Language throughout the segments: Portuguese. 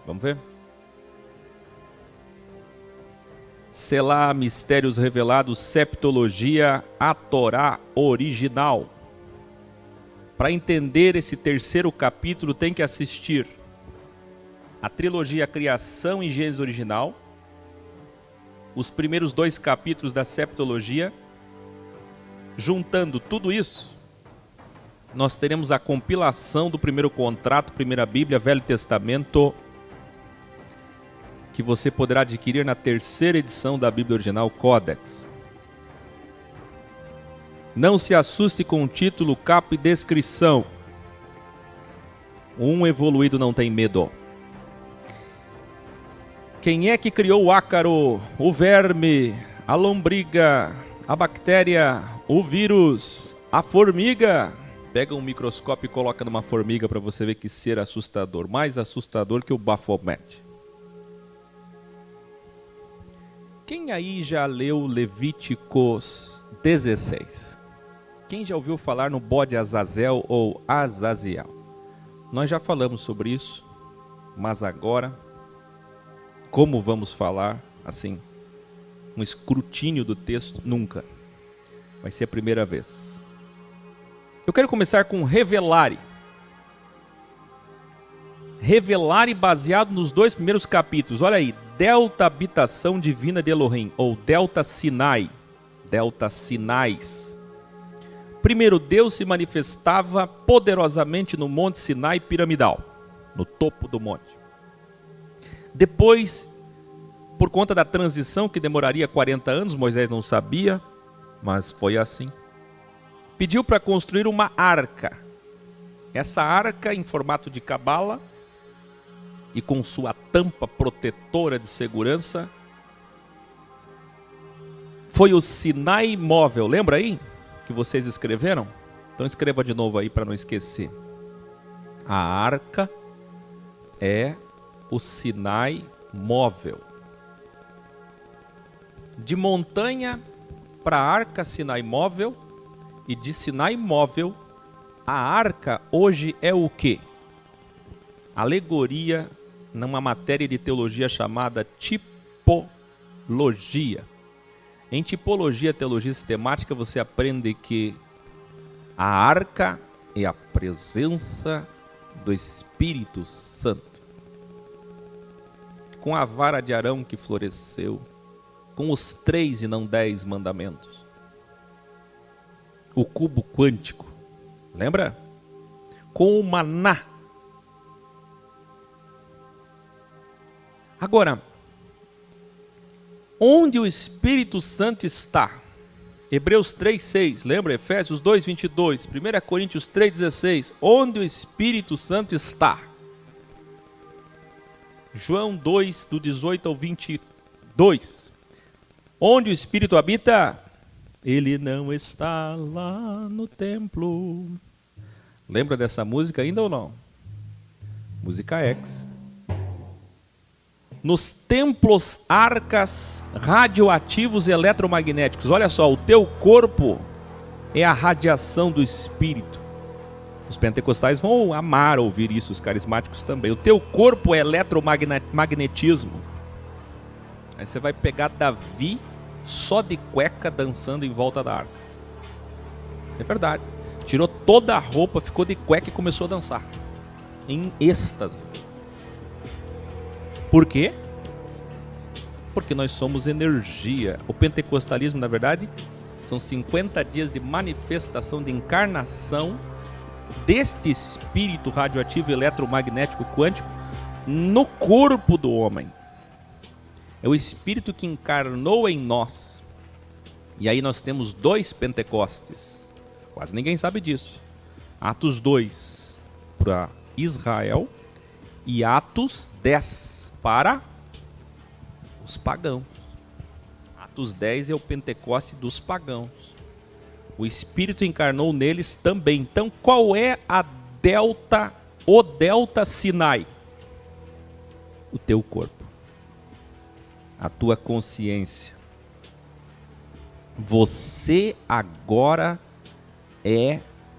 Vamos ver? Selá, Mistérios Revelados, Septologia, a Torá Original. Para entender esse terceiro capítulo, tem que assistir a trilogia Criação e Gênesis Original, os primeiros 2 capítulos da Septologia. Juntando tudo isso, nós teremos a compilação do primeiro contrato, primeira Bíblia, Velho Testamento, que você poderá adquirir na terceira edição da Bíblia Original, Codex. Não se assuste com o título, capa e descrição. Um evoluído não tem medo. Quem é que criou o ácaro, o verme, a lombriga, a bactéria, o vírus, a formiga? Pega um microscópio e coloca numa formiga para você ver que ser assustador. Mais assustador que o Baphomet. Quem aí já leu Levíticos 16? Quem já ouviu falar no bode Azazel ou Azaziel? Nós já falamos sobre isso, mas agora, como vamos falar, assim, um escrutínio do texto? Nunca. Vai ser a primeira vez. Eu quero começar com Revelare. Revelare baseado nos 2 primeiros capítulos. Olha aí, Delta Habitação Divina de Elohim, ou Delta Sinai. Delta Sinais. Primeiro, Deus se manifestava poderosamente no Monte Sinai piramidal, no topo do monte. Depois, por conta da transição que demoraria 40 anos, Moisés não sabia, mas foi assim. Pediu para construir uma arca. Essa arca em formato de cabala e com sua tampa protetora de segurança foi o Sinai móvel. Lembra aí que vocês escreveram? Então escreva de novo aí para não esquecer. A arca é o Sinai móvel. De montanha para a arca, Sinai móvel. E de Sinai móvel, a arca hoje é o quê? Alegoria numa matéria de teologia chamada tipologia. Em tipologia, teologia sistemática, você aprende que a arca é a presença do Espírito Santo. Com a vara de Arão que floresceu, com os 3 e não 10 mandamentos. O cubo quântico, lembra? Com o maná. Agora, onde o Espírito Santo está? Hebreus 3:6, lembra? Efésios 2:22, 1 Coríntios 3:16, onde o Espírito Santo está? João 2, do 18 ao 22, onde o Espírito habita? Ele não está lá no templo. Lembra dessa música ainda ou não? Música X. Nos templos, arcas radioativos e eletromagnéticos. Olha só, o teu corpo é a radiação do Espírito. Os pentecostais vão amar ouvir isso, os carismáticos também. O teu corpo é eletromagnetismo. Aí você vai pegar Davi só de cueca dançando em volta da arca. É verdade. Tirou toda a roupa, ficou de cueca e começou a dançar. Em êxtase. Por quê? Porque nós somos energia. O pentecostalismo, na verdade, são 50 dias de manifestação, de encarnação deste espírito radioativo, eletromagnético, quântico no corpo do homem. É o Espírito que encarnou em nós. E aí nós temos 2 Pentecostes. Quase ninguém sabe disso. Atos 2 para Israel e Atos 10 para os pagãos. Atos 10 é o Pentecoste dos pagãos. O Espírito encarnou neles também. Então qual é o Delta Sinai? O teu corpo. A tua consciência. Você agora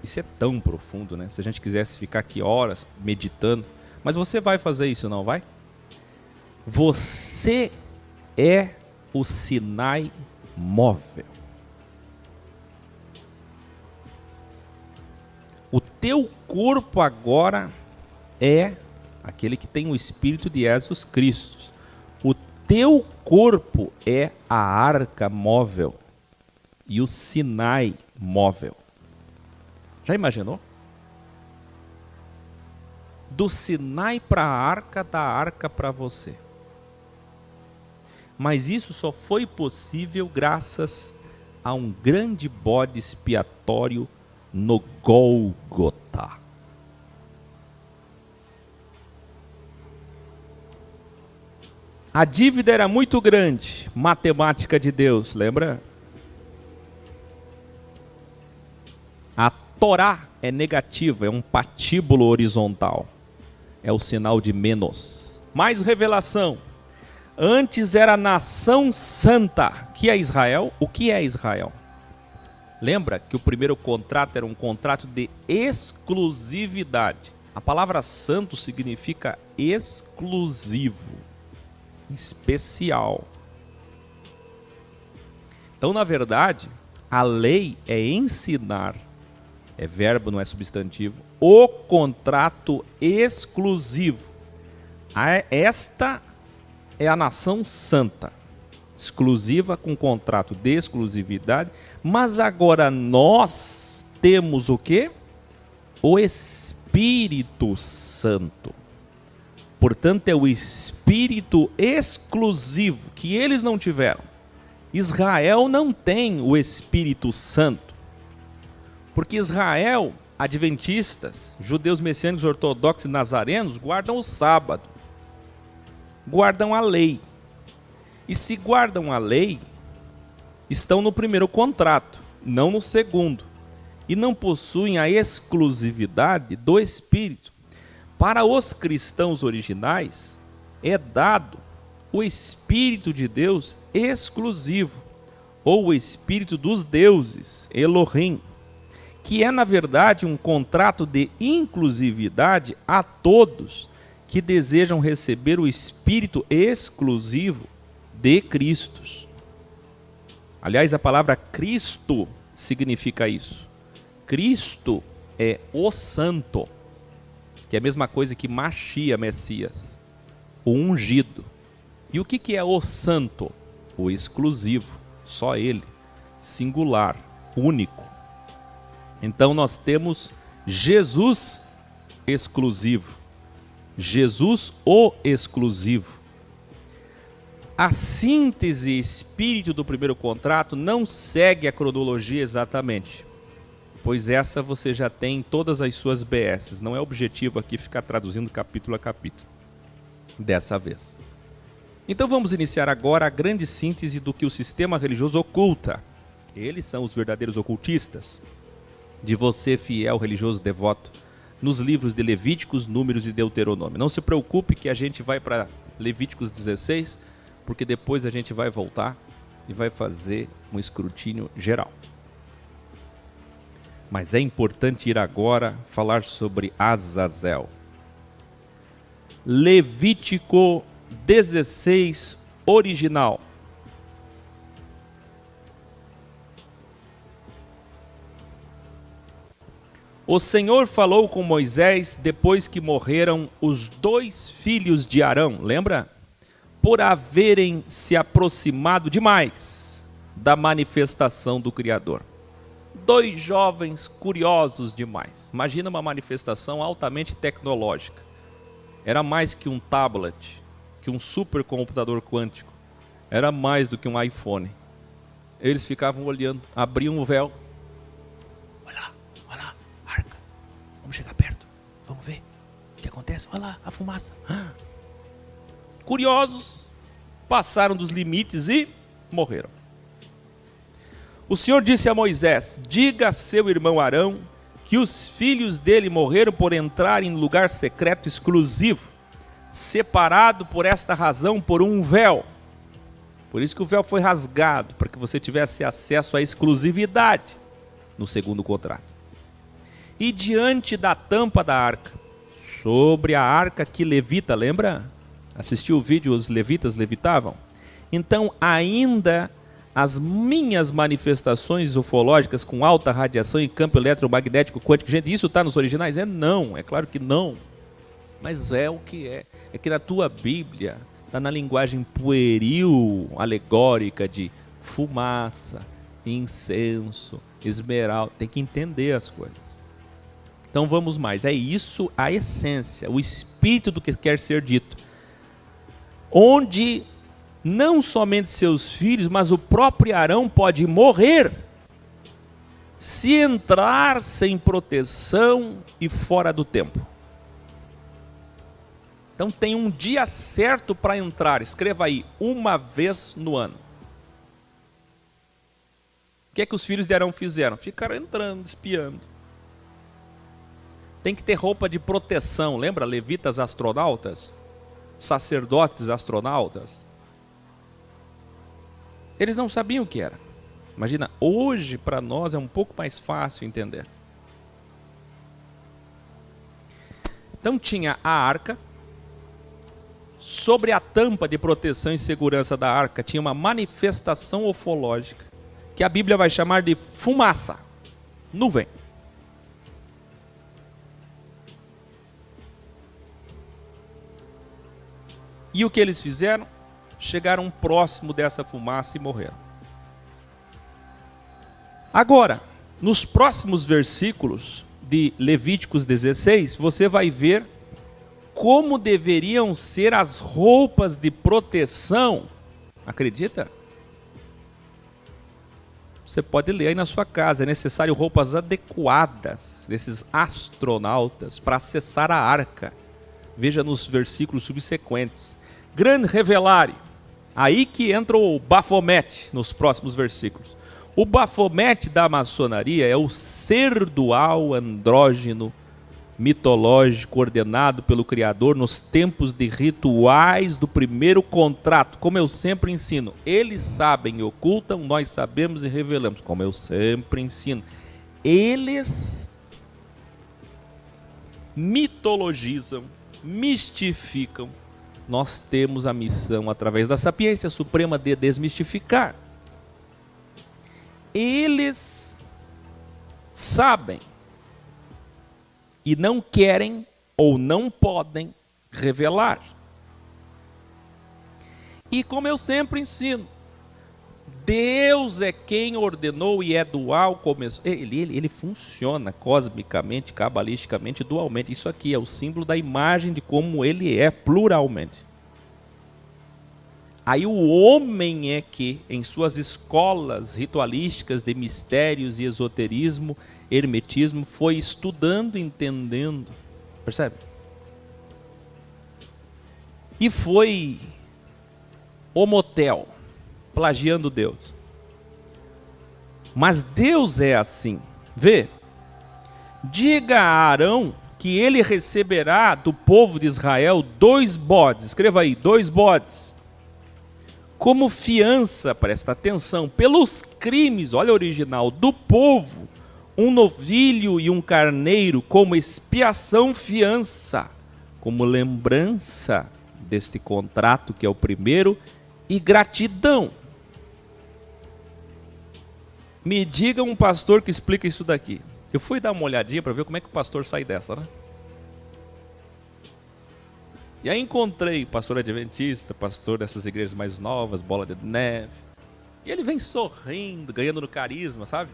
isso é tão profundo, né? Se a gente quisesse ficar aqui horas meditando, mas você vai fazer isso, não vai? Você é o Sinai móvel. O teu corpo agora é aquele que tem o Espírito de Jesus Cristo. O teu corpo é a arca móvel e o Sinai móvel. Já imaginou? Do Sinai para a arca, da arca para você. Mas isso só foi possível graças a um grande bode expiatório no Gólgota. A dívida era muito grande, matemática de Deus, lembra? A Torá é negativa, é um patíbulo horizontal. É o sinal de menos. Mais revelação. Antes era nação santa, que é Israel. O que é Israel? Lembra que o primeiro contrato era um contrato de exclusividade. A palavra santo significa exclusivo, especial. Então, na verdade, a lei é ensinar, é verbo, não é substantivo, o contrato exclusivo. Esta é a nação santa, exclusiva com contrato de exclusividade, mas agora nós temos o quê? O Espírito Santo. Portanto, é o Espírito exclusivo que eles não tiveram. Israel não tem o Espírito Santo. Porque Israel, adventistas, judeus messiânicos, ortodoxos e nazarenos, guardam o sábado. Guardam a lei. E se guardam a lei, estão no primeiro contrato, não no segundo. E não possuem a exclusividade do Espírito. Para os cristãos originais, é dado o Espírito de Deus exclusivo, ou o Espírito dos deuses, Elohim, que é, na verdade, um contrato de inclusividade a todos que desejam receber o Espírito exclusivo de Cristo. Aliás, a palavra Cristo significa isso. Cristo é o Santo, que é a mesma coisa que Machia, Messias, o ungido. E o que é o Santo? O exclusivo, só ele, singular, único. Então nós temos Jesus exclusivo, Jesus o exclusivo. A síntese espírito do primeiro contrato não segue a cronologia exatamente, pois essa você já tem em todas as suas BS. Não é objetivo aqui ficar traduzindo capítulo a capítulo, dessa vez. Então vamos iniciar agora a grande síntese do que o sistema religioso oculta. Eles são os verdadeiros ocultistas. De você, fiel religioso devoto, nos livros de Levíticos, Números e Deuteronômio. Não se preocupe que a gente vai para Levíticos 16, porque depois a gente vai voltar e vai fazer um escrutínio geral. Mas é importante ir agora falar sobre Azazel. Levítico 16, original. O Senhor falou com Moisés depois que morreram os 2 filhos de Arão, lembra? Por haverem se aproximado demais da manifestação do Criador. 2 jovens curiosos demais. Imagina uma manifestação altamente tecnológica. Era mais que um tablet, que um supercomputador quântico. Era mais do que um iPhone. Eles ficavam olhando, abriam o véu. Olha lá, arca. Vamos chegar perto, vamos ver o que acontece. Olha lá, a fumaça. Curiosos, passaram dos limites e morreram. O Senhor disse a Moisés: diga a seu irmão Arão que os filhos dele morreram por entrar em lugar secreto exclusivo, separado por esta razão por um véu. Por isso que o véu foi rasgado, para que você tivesse acesso à exclusividade no segundo contrato. E diante da tampa da arca, sobre a arca que levita, lembra? Assistiu o vídeo Os Levitas Levitavam? Então, ainda as minhas manifestações ufológicas com alta radiação e campo eletromagnético quântico, gente, isso está nos originais? Não, é claro que não. Mas é o que é. É que na tua Bíblia, está na linguagem pueril, alegórica de fumaça, incenso, esmeralda. Tem que entender as coisas. Então vamos mais. É isso a essência, o espírito do que quer ser dito. Onde não somente seus filhos, mas o próprio Arão pode morrer se entrar sem proteção e fora do tempo. Então tem um dia certo para entrar. Escreva aí, uma vez no ano. O que é que os filhos de Arão fizeram? Ficaram entrando, espiando. Tem que ter roupa de proteção. Lembra levitas astronautas? Sacerdotes astronautas? Eles não sabiam o que era. Imagina, hoje para nós é um pouco mais fácil entender. Então tinha a arca. Sobre a tampa de proteção e segurança da arca tinha uma manifestação ufológica, que a Bíblia vai chamar de fumaça, nuvem. E o que eles fizeram? Chegaram próximo dessa fumaça e morreram. Agora, nos próximos versículos de Levíticos 16, você vai ver como deveriam ser as roupas de proteção. Acredita? Você pode ler aí na sua casa. É necessário roupas adequadas desses astronautas para acessar a arca. Veja nos versículos subsequentes. Grande revelare. Aí que entra o Bafomete nos próximos versículos. O Bafomete da maçonaria é o ser dual andrógeno mitológico ordenado pelo Criador nos tempos de rituais do primeiro contrato, como eu sempre ensino. Eles sabem e ocultam, nós sabemos e revelamos, como eu sempre ensino. Eles mitologizam, mistificam. Nós temos a missão, através da sapiência suprema, de desmistificar. Eles sabem e não querem ou não podem revelar. E como eu sempre ensino, Deus é quem ordenou e é dual. Começou. Ele funciona cosmicamente, cabalisticamente, dualmente. Isso aqui é o símbolo da imagem de como ele é pluralmente. Aí o homem é que, em suas escolas ritualísticas de mistérios e esoterismo, hermetismo, foi estudando, entendendo, percebe? E foi homotel, plagiando Deus. Mas Deus é assim, vê? Diga a Arão que ele receberá do povo de Israel 2 bodes, escreva aí, 2 bodes, como fiança, presta atenção, pelos crimes, olha o original, do povo, um novilho e um carneiro como expiação fiança, como lembrança deste contrato que é o primeiro, e gratidão. Me diga um pastor que explica isso daqui. Eu fui dar uma olhadinha para ver como é que o pastor sai dessa, né? E aí encontrei pastor adventista, pastor dessas igrejas mais novas, Bola de Neve. E ele vem sorrindo, ganhando no carisma, sabe?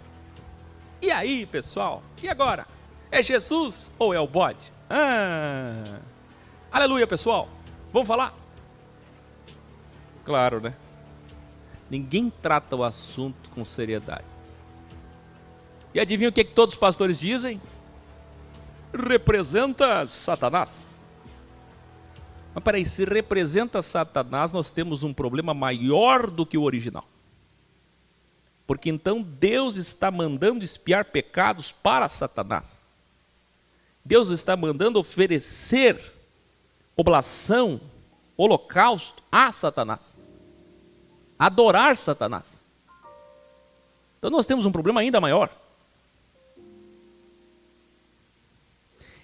E aí, pessoal? E agora? É Jesus ou é o bode? Aleluia, pessoal. Vamos falar? Claro, né? Ninguém trata o assunto com seriedade. E adivinha o que todos os pastores dizem? Representa Satanás. Mas peraí, se representa Satanás, nós temos um problema maior do que o original. Porque então Deus está mandando espiar pecados para Satanás. Deus está mandando oferecer oblação, holocausto a Satanás. Adorar Satanás. Então nós temos um problema ainda maior.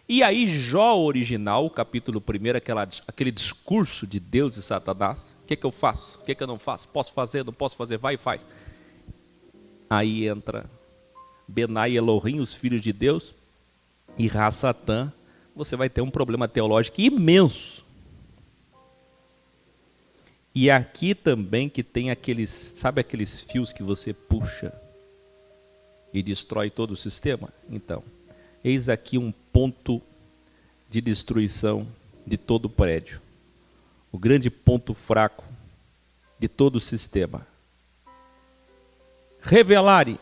E aí Jó original, capítulo 1, aquele discurso de Deus e Satanás. O que eu faço? O que eu não faço? Posso fazer? Não posso fazer? Vai e faz. Aí entra Benai e Elohim, os filhos de Deus, e Ra-Satã. Você vai ter um problema teológico imenso. E aqui também que tem aqueles, sabe aqueles fios que você puxa e destrói todo o sistema? Então, eis aqui um ponto de destruição de todo o prédio. O grande ponto fraco de todo o sistema. Revelare.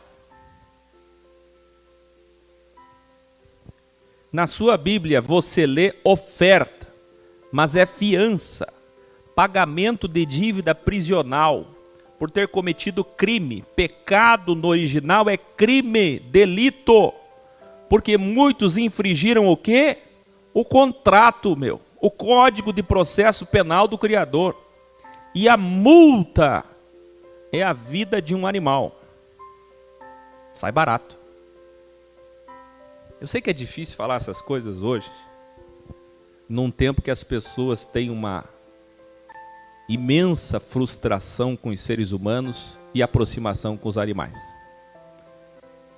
Na sua Bíblia você lê oferta, mas é fiança, pagamento de dívida prisional, por ter cometido crime. Pecado no original é crime, delito, porque muitos infringiram o quê? O contrato, o código de processo penal do Criador. E a multa é a vida de um animal. Sai barato. Eu sei que é difícil falar essas coisas hoje, num tempo que as pessoas têm uma imensa frustração com os seres humanos e aproximação com os animais.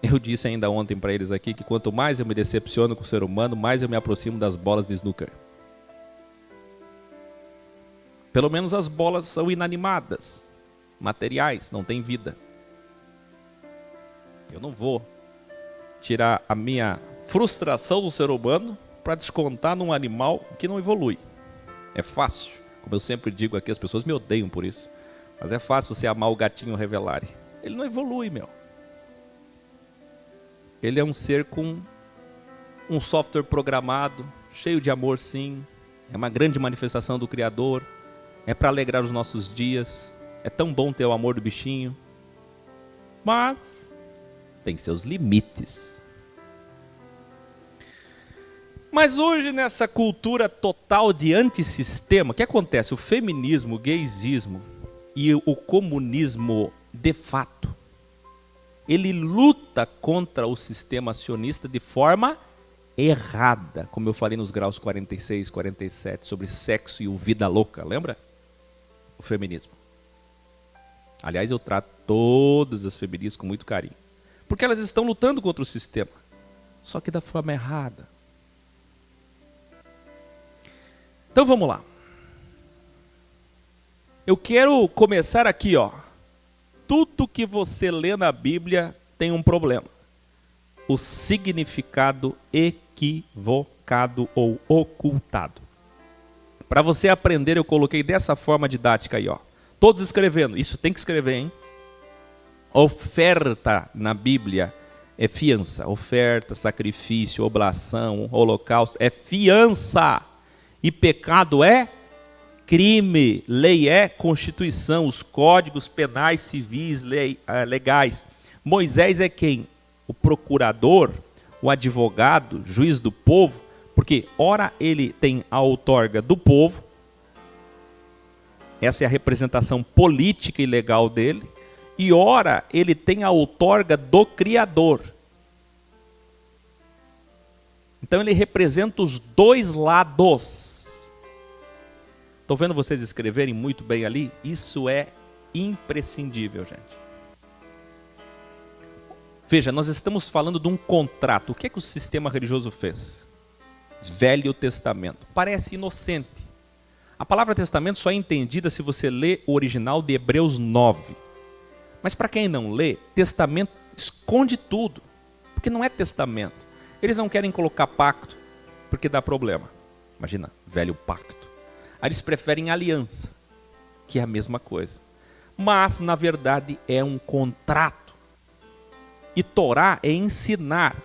Eu disse ainda ontem para eles aqui que quanto mais eu me decepciono com o ser humano, mais eu me aproximo das bolas de snooker. Pelo menos as bolas são inanimadas, materiais, não têm vida. Eu não vou tirar a minha frustração do ser humano para descontar num animal que não evolui. É fácil, como eu sempre digo aqui, as pessoas me odeiam por isso, mas é fácil você amar o gatinho Revelare. Ele não evolui, Ele é um ser com um software programado, cheio de amor, sim. É uma grande manifestação do Criador. É para alegrar os nossos dias. É tão bom ter o amor do bichinho. Mas tem seus limites. Mas hoje, nessa cultura total de antissistema, o que acontece? O feminismo, o gaysismo e o comunismo, de fato, ele luta contra o sistema acionista de forma errada. Como eu falei nos graus 46, 47, sobre sexo e o vida louca, lembra? O feminismo. Aliás, eu trato todas as feministas com muito carinho. Porque elas estão lutando contra o sistema. Só que da forma errada. Então vamos lá. Eu quero começar aqui, Tudo que você lê na Bíblia tem um problema. O significado equivocado ou ocultado. Para você aprender, eu coloquei dessa forma didática aí, Todos escrevendo. Isso tem que escrever, hein? Oferta na Bíblia é fiança. Oferta, sacrifício, oblação, holocausto é fiança. E pecado é crime. Lei é constituição, os códigos penais, civis, legais. Moisés é quem? O procurador, o advogado, juiz do povo, porque ora ele tem a outorga do povo, essa é a representação política e legal dele, e ora ele tem a outorga do Criador. Então ele representa os dois lados. Estou vendo vocês escreverem muito bem ali? Isso é imprescindível, gente. Veja, nós estamos falando de um contrato. O que é que o sistema religioso fez? Velho Testamento. Parece inocente. A palavra testamento só é entendida se você lê o original de Hebreus 9. Mas para quem não lê, testamento esconde tudo. Porque não é testamento. Eles não querem colocar pacto, porque dá problema. Imagina, velho pacto. Aí eles preferem aliança, que é a mesma coisa. Mas, na verdade, é um contrato. E Torá é ensinar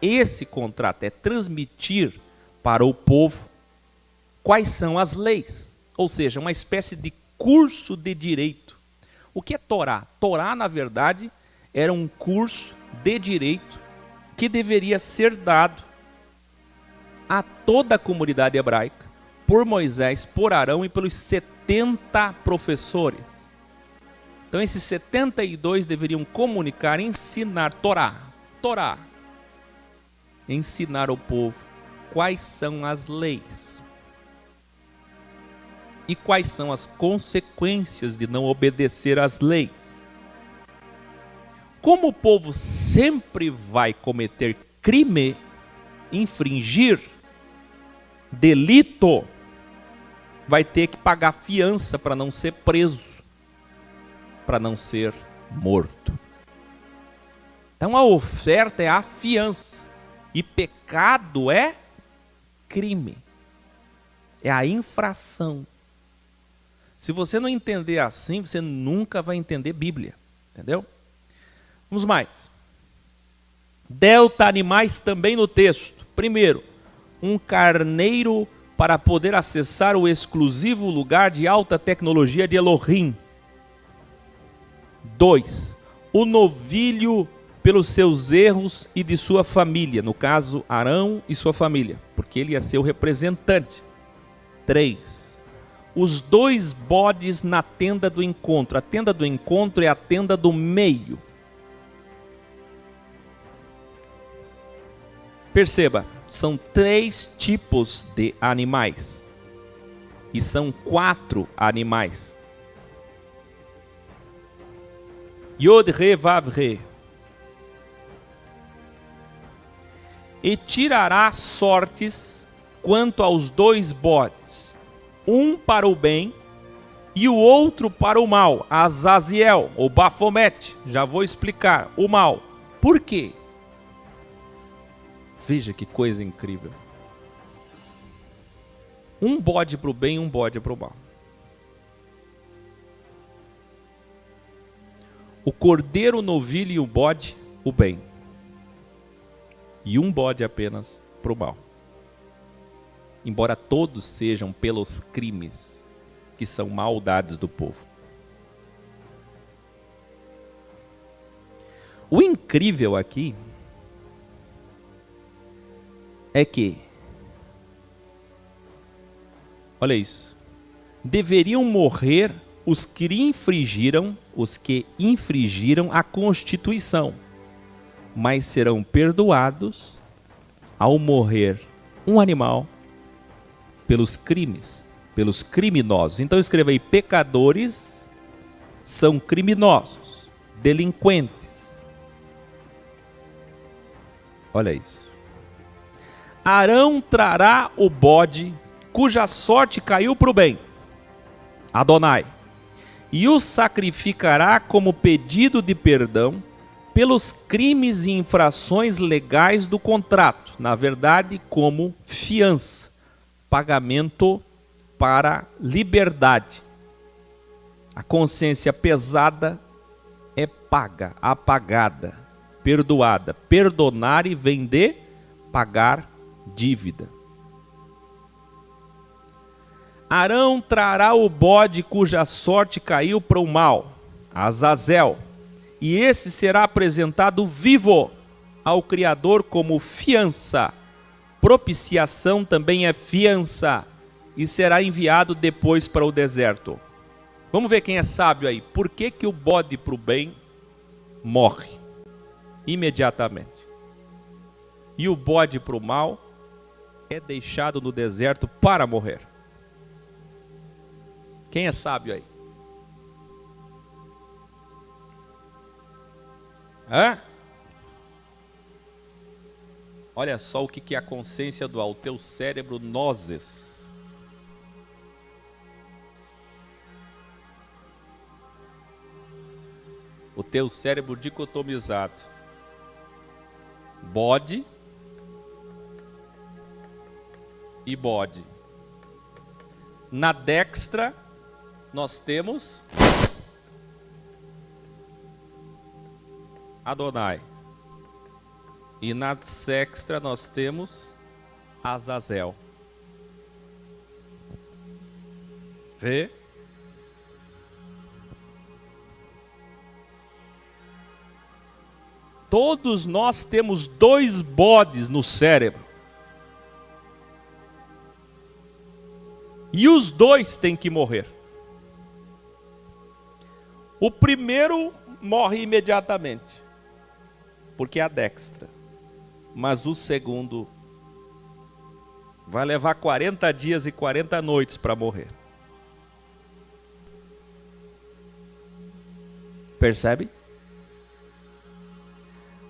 esse contrato, é transmitir para o povo quais são as leis. Ou seja, uma espécie de curso de direito. O que é Torá? Torá, na verdade, era um curso de direito que deveria ser dado a toda a comunidade hebraica, por Moisés, por Arão e pelos 70 professores. Então esses 72 deveriam comunicar, ensinar Torá, ensinar ao povo quais são as leis e quais são as consequências de não obedecer às leis. Como o povo sempre vai cometer crime, infringir delito, vai ter que pagar fiança para não ser preso, para não ser morto. Então a oferta é a fiança e pecado é crime, é a infração. Se você não entender assim, você nunca vai entender Bíblia, entendeu? Vamos mais. Delta animais também no texto. Primeiro, um carneiro para poder acessar o exclusivo lugar de alta tecnologia de Elohim. 2. O novilho pelos seus erros e de sua família. No caso, Arão e sua família, porque ele ia ser o representante. 3. Os 2 bodes na tenda do encontro. A tenda do encontro é a tenda do meio. Perceba, são 3 tipos de animais. E são 4 animais. Yod, Re, Vav, Re. E tirará sortes quanto aos 2 bodes, um para o bem e o outro para o mal. Azaziel, ou Bafomete, já vou explicar, o mal. Por quê? Veja que coisa incrível. Um bode para o bem e um bode para o mal. O cordeiro, o novilho e o bode, o bem. E um bode apenas para o mal. Embora todos sejam pelos crimes, que são maldades do povo. O incrível aqui é que, olha isso, deveriam morrer os que infringiram a Constituição, mas serão perdoados ao morrer um animal pelos crimes, pelos criminosos. Então escreva aí, pecadores são criminosos, delinquentes. Olha isso. Arão trará o bode cuja sorte caiu para o bem, Adonai, e o sacrificará como pedido de perdão pelos crimes e infrações legais do contrato, na verdade, como fiança, pagamento para liberdade. A consciência pesada é paga, apagada, perdoada. Perdonar e vem de pagar dívida. Arão trará o bode cuja sorte caiu para o mal, Azazel, e esse será apresentado vivo ao Criador como fiança. Propiciação também é fiança e será enviado depois para o deserto. Vamos ver quem é sábio aí. Por que que o bode para o bem morre imediatamente e o bode para o mal é deixado no deserto para morrer? Quem é sábio aí? Hã? Olha só o que é a consciência dual. O teu cérebro nozes. O teu cérebro dicotomizado. Bode e bode. Na dextra nós temos Adonai. E na sexta nós temos Azazel. Vê? Todos nós temos 2 bodes no cérebro. E os 2 têm que morrer. O primeiro morre imediatamente, porque é a dextra. Mas o segundo vai levar 40 dias e 40 noites para morrer. Percebe?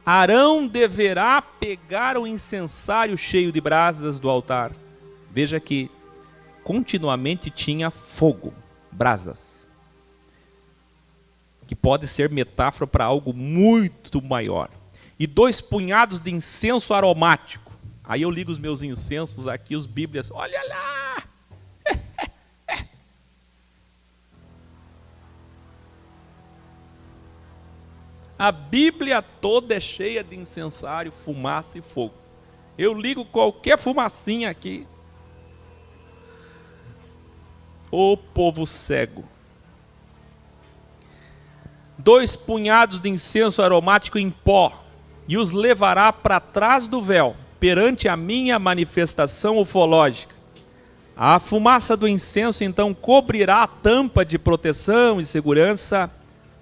Arão deverá pegar o incensário cheio de brasas do altar. Veja que continuamente tinha fogo, brasas, que pode ser metáfora para algo muito maior. E 2 punhados de incenso aromático. Aí eu ligo os meus incensos aqui, os bíblias, olha lá! A Bíblia toda é cheia de incensário, fumaça e fogo. Eu ligo qualquer fumacinha aqui. Ô povo cego. 2 punhados de incenso aromático em pó, e os levará para trás do véu, perante a minha manifestação ufológica. A fumaça do incenso então cobrirá a tampa de proteção e segurança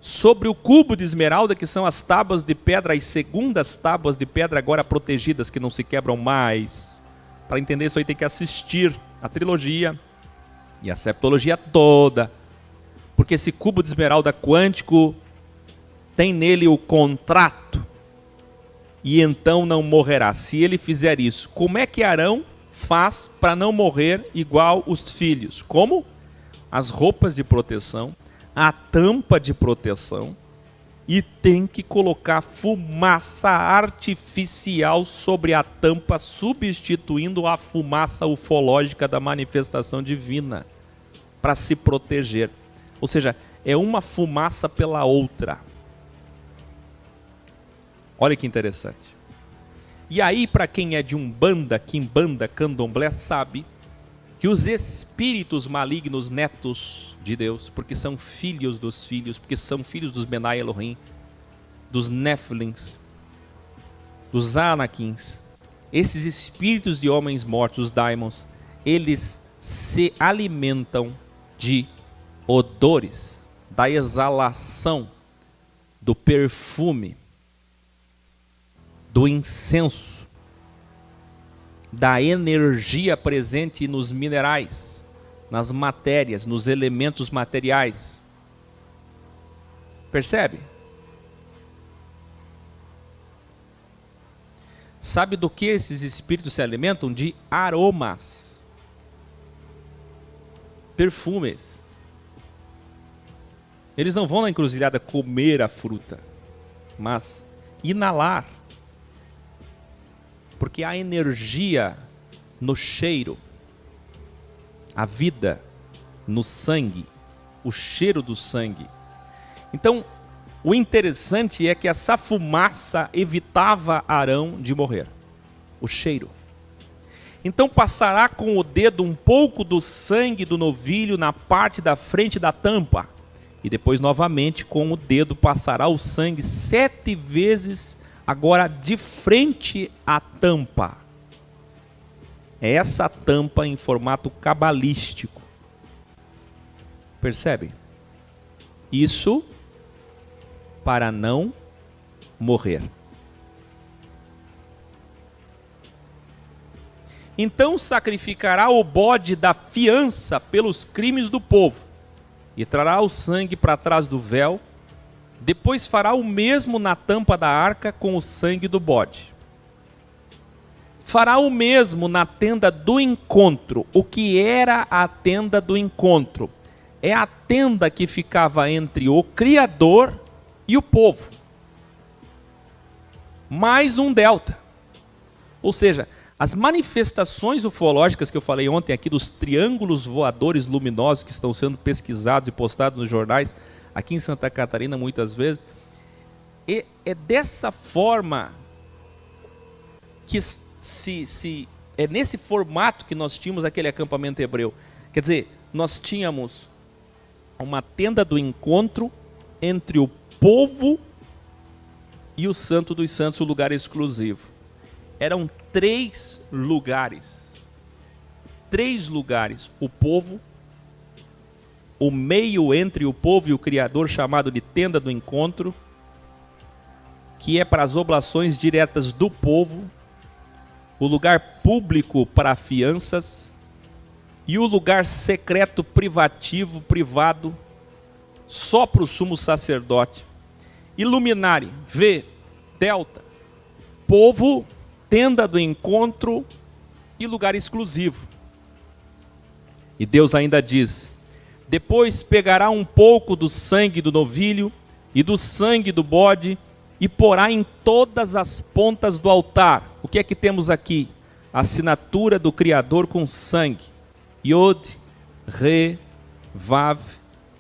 sobre o cubo de esmeralda, que são as tábuas de pedra, as segundas tábuas de pedra agora protegidas, que não se quebram mais. Para entender isso aí tem que assistir a trilogia e a septologia toda, porque esse cubo de esmeralda quântico tem nele o contrato, e então não morrerá. Se ele fizer isso, como é que Arão faz para não morrer igual os filhos? Como? As roupas de proteção, a tampa de proteção, e tem que colocar fumaça artificial sobre a tampa, substituindo a fumaça ufológica da manifestação divina, para se proteger. Ou seja, é uma fumaça pela outra. Olha que interessante. E aí, para quem é de Umbanda, Quimbanda, Candomblé, sabe que os espíritos malignos, netos de Deus, porque são filhos dos filhos, porque são filhos dos Benai Elohim, dos Néfilins, dos Anakins, esses espíritos de homens mortos, os daimons, eles se alimentam de odores, da exalação, do perfume, do incenso, da energia presente nos minerais, nas matérias, nos elementos materiais. Percebe? Sabe do que esses espíritos se alimentam? De aromas, perfumes. Eles não vão na encruzilhada comer a fruta, mas inalar. Porque há energia no cheiro, a vida no sangue, o cheiro do sangue. Então, o interessante é que essa fumaça evitava Arão de morrer, o cheiro. Então passará com o dedo um pouco do sangue do novilho na parte da frente da tampa, e depois novamente com o dedo passará o sangue 7 vezes, agora de frente à tampa. É essa tampa em formato cabalístico. Percebe? Isso para não morrer. Então sacrificará o bode da fiança pelos crimes do povo, e trará o sangue para trás do véu. Depois fará o mesmo na tampa da arca com o sangue do bode. Fará o mesmo na tenda do encontro. O que era a tenda do encontro? É a tenda que ficava entre o Criador e o povo. Mais um delta. Ou seja, as manifestações ufológicas que eu falei ontem aqui, dos triângulos voadores luminosos que estão sendo pesquisados e postados nos jornais, aqui em Santa Catarina muitas vezes, é dessa forma que é nesse formato que nós tínhamos aquele acampamento hebreu. Quer dizer, nós tínhamos uma tenda do encontro entre o povo e o Santo dos Santos, o lugar exclusivo. Eram 3 lugares. 3 lugares. O povo, o meio entre o povo e o Criador, chamado de tenda do encontro, que é para as oblações diretas do povo, o lugar público para fianças e o lugar secreto privado, só para o sumo sacerdote. Iluminare, V, delta, povo, tenda do encontro e lugar exclusivo. E Deus ainda diz: depois pegará um pouco do sangue do novilho e do sangue do bode e porá em todas as pontas do altar. O que é que temos aqui? A assinatura do Criador com sangue. Yod, Re, Vav,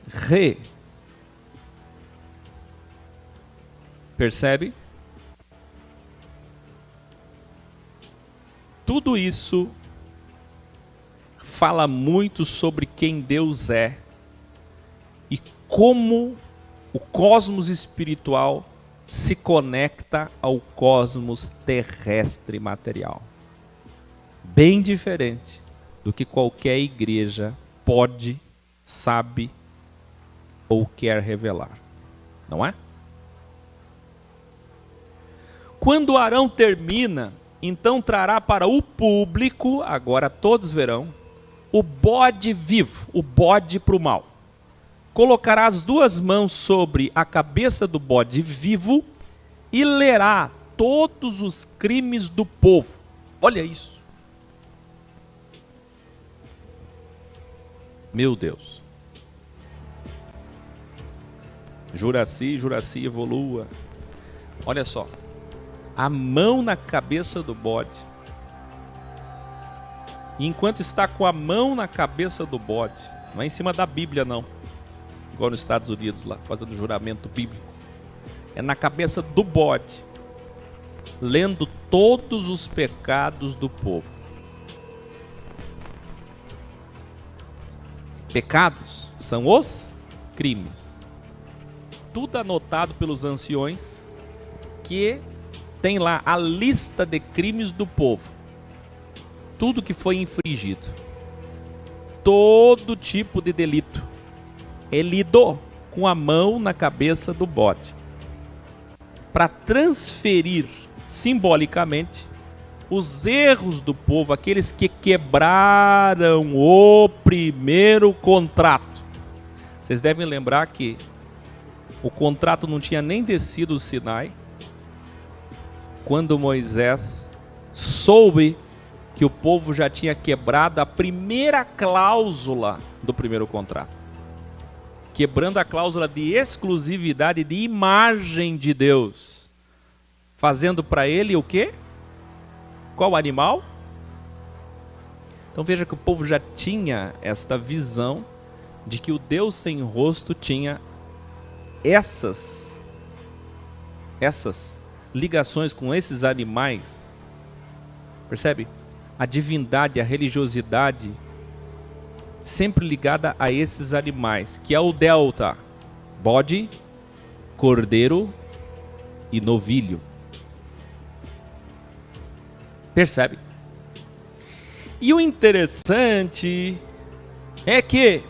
Re. Percebe? Tudo isso fala muito sobre quem Deus é e como o cosmos espiritual se conecta ao cosmos terrestre material. Bem diferente do que qualquer igreja pode, sabe ou quer revelar. Não é? Quando Arão termina, então trará para o público, agora todos verão, o bode vivo, o bode para o mal. Colocará as duas mãos sobre a cabeça do bode vivo e lerá todos os crimes do povo. Olha isso. Meu Deus. Juraci, evolua. Olha só. A mão na cabeça do bode. E enquanto está com a mão na cabeça do bode, não é em cima da Bíblia não, igual nos Estados Unidos lá, fazendo juramento bíblico, é na cabeça do bode, lendo todos os pecados do povo. Pecados são os crimes, tudo anotado pelos anciões, que tem lá a lista de crimes do povo. Tudo que foi infringido, todo tipo de delito, é lido com a mão na cabeça do bode, para transferir simbolicamente os erros do povo, aqueles que quebraram o primeiro contrato. Vocês devem lembrar que o contrato não tinha nem descido o Sinai, quando Moisés soube que o povo já tinha quebrado a primeira cláusula do primeiro contrato, quebrando a cláusula de exclusividade de imagem de Deus, fazendo para ele o quê? Qual animal? Então veja que o povo já tinha esta visão de que o Deus sem rosto tinha essas ligações com esses animais. Percebe? A divindade, a religiosidade sempre ligada a esses animais, que é o delta: bode, cordeiro e novilho. Percebe? E o interessante é que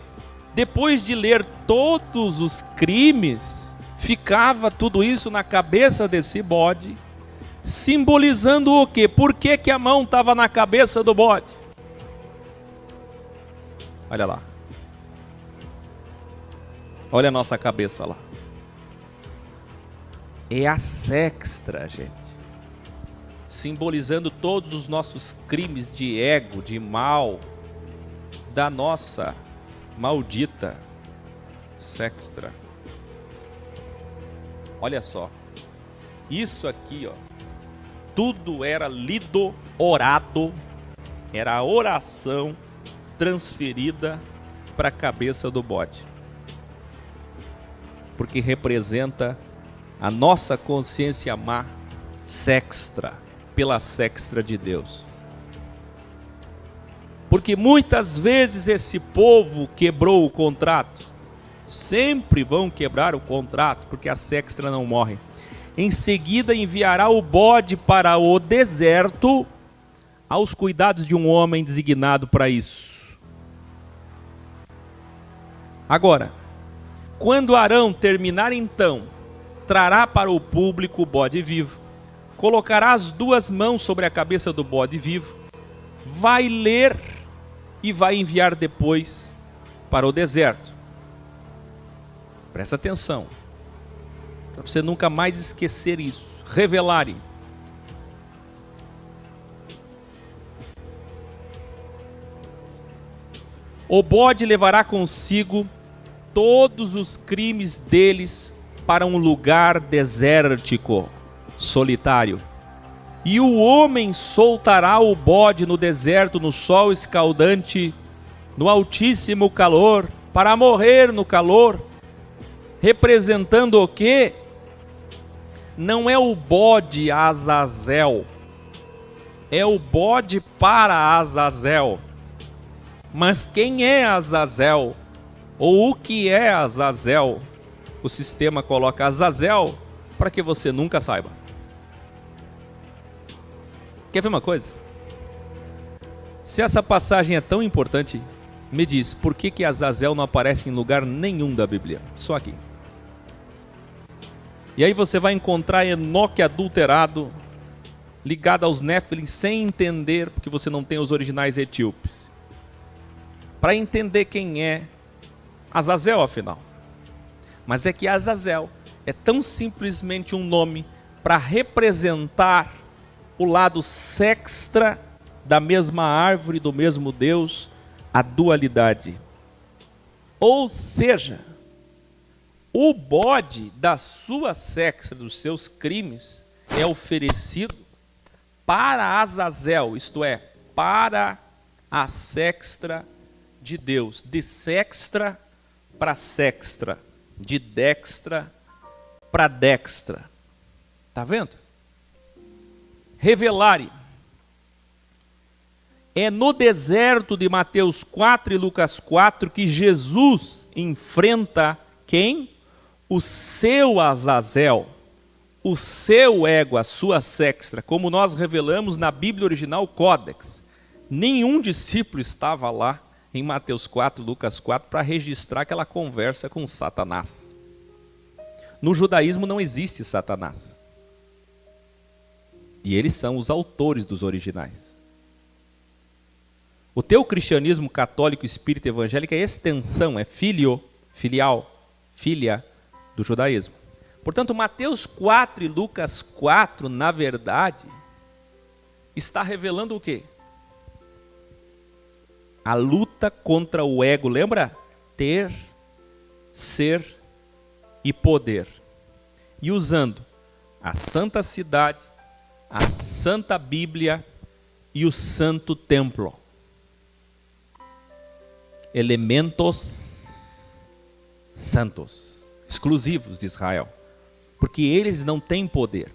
depois de ler todos os crimes, ficava tudo isso na cabeça desse bode, simbolizando o quê? Por que que a mão estava na cabeça do bode? Olha lá. Olha a nossa cabeça lá. É a sextra, gente. Simbolizando todos os nossos crimes de ego, de mal, da nossa maldita sextra. Olha só. Isso aqui, ó. Tudo era lido, orado. Era a oração transferida para a cabeça do bode. Porque representa a nossa consciência má sextra, pela sextra de Deus. Porque muitas vezes esse povo quebrou o contrato. Sempre vão quebrar o contrato, porque a sextra não morre. Em seguida enviará o bode para o deserto, aos cuidados de um homem designado para isso. Agora, quando Arão terminar então, trará para o público o bode vivo, colocará as duas mãos sobre a cabeça do bode vivo, vai ler e vai enviar depois para o deserto. Presta atenção, para você nunca mais esquecer isso. Revelare. O bode levará consigo todos os crimes deles para um lugar desértico, solitário. E o homem soltará o bode no deserto, no sol escaldante, no altíssimo calor, para morrer no calor, representando o quê? Não é o bode Azazel, é o bode para Azazel. Mas quem é Azazel? Ou o que é Azazel? O sistema coloca Azazel para que você nunca saiba. Quer ver uma coisa? Se essa passagem é tão importante, me diz, por que Azazel não aparece em lugar nenhum da Bíblia? Só aqui. E aí você vai encontrar Enoque adulterado, ligado aos Néfilim, sem entender, porque você não tem os originais etíopes. Para entender quem é Azazel, afinal. Mas é que Azazel é tão simplesmente um nome para representar o lado sextra da mesma árvore, do mesmo Deus, a dualidade. Ou seja, o bode da sua sexta, dos seus crimes, é oferecido para Azazel, isto é, para a sexta de Deus, de sextra para sextra, de dextra para dextra. Está vendo? Revelare. É no deserto de Mateus 4 e Lucas 4 que Jesus enfrenta quem? O seu Azazel, o seu ego, a sua sextra, como nós revelamos na Bíblia original Códex. Nenhum discípulo estava lá em Mateus 4, Lucas 4, para registrar aquela conversa com Satanás. No judaísmo não existe Satanás. E eles são os autores dos originais. O teu cristianismo católico, espírita evangélico é extensão, é filial, filha do judaísmo. Portanto, Mateus 4 e Lucas 4, na verdade, está revelando o quê? A luta contra o ego, lembra? Ter, ser e poder. E usando a santa cidade, a santa Bíblia e o santo templo. Elementos santos, exclusivos de Israel. Porque eles não têm poder.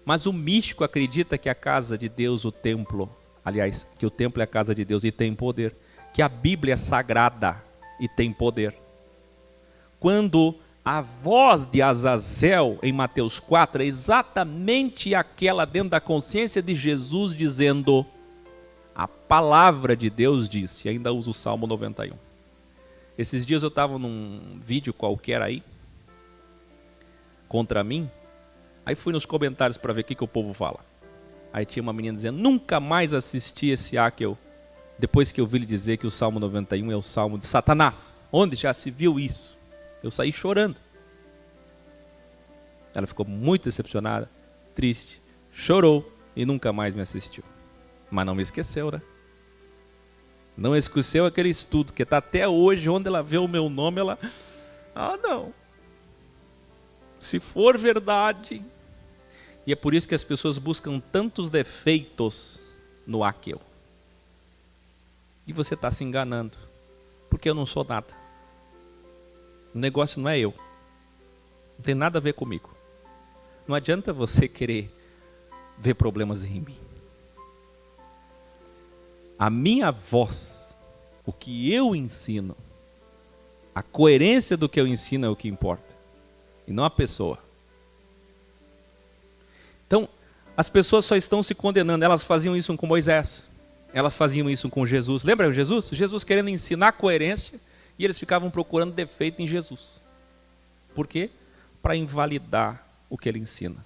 Mas o místico acredita que a casa de Deus, o templo, aliás, que o templo é a casa de Deus e tem poder. Que a Bíblia é sagrada e tem poder. Quando a voz de Azazel em Mateus 4 é exatamente aquela dentro da consciência de Jesus dizendo: a palavra de Deus disse, e ainda usa o Salmo 91. Esses dias eu estava num vídeo qualquer aí, contra mim, aí fui nos comentários para ver o que o povo fala. Aí tinha uma menina dizendo: nunca mais assisti esse Akel, depois que eu vi ele dizer que o Salmo 91 é o Salmo de Satanás. Onde já se viu isso? Eu saí chorando. Ela ficou muito decepcionada, triste, chorou e nunca mais me assistiu. Mas não me esqueceu, né? Não esqueceu aquele estudo, que está até hoje, onde ela vê o meu nome, ela... Ah, não. Se for verdade... E é por isso que as pessoas buscam tantos defeitos no Akel. E você está se enganando. Porque eu não sou nada. O negócio não é eu. Não tem nada a ver comigo. Não adianta você querer ver problemas em mim. A minha voz, o que eu ensino, a coerência do que eu ensino é o que importa. E não a pessoa. Então, as pessoas só estão se condenando. Elas faziam isso com Moisés. Elas faziam isso com Jesus. Lembra Jesus? Jesus querendo ensinar coerência e eles ficavam procurando defeito em Jesus. Por quê? Para invalidar o que ele ensina.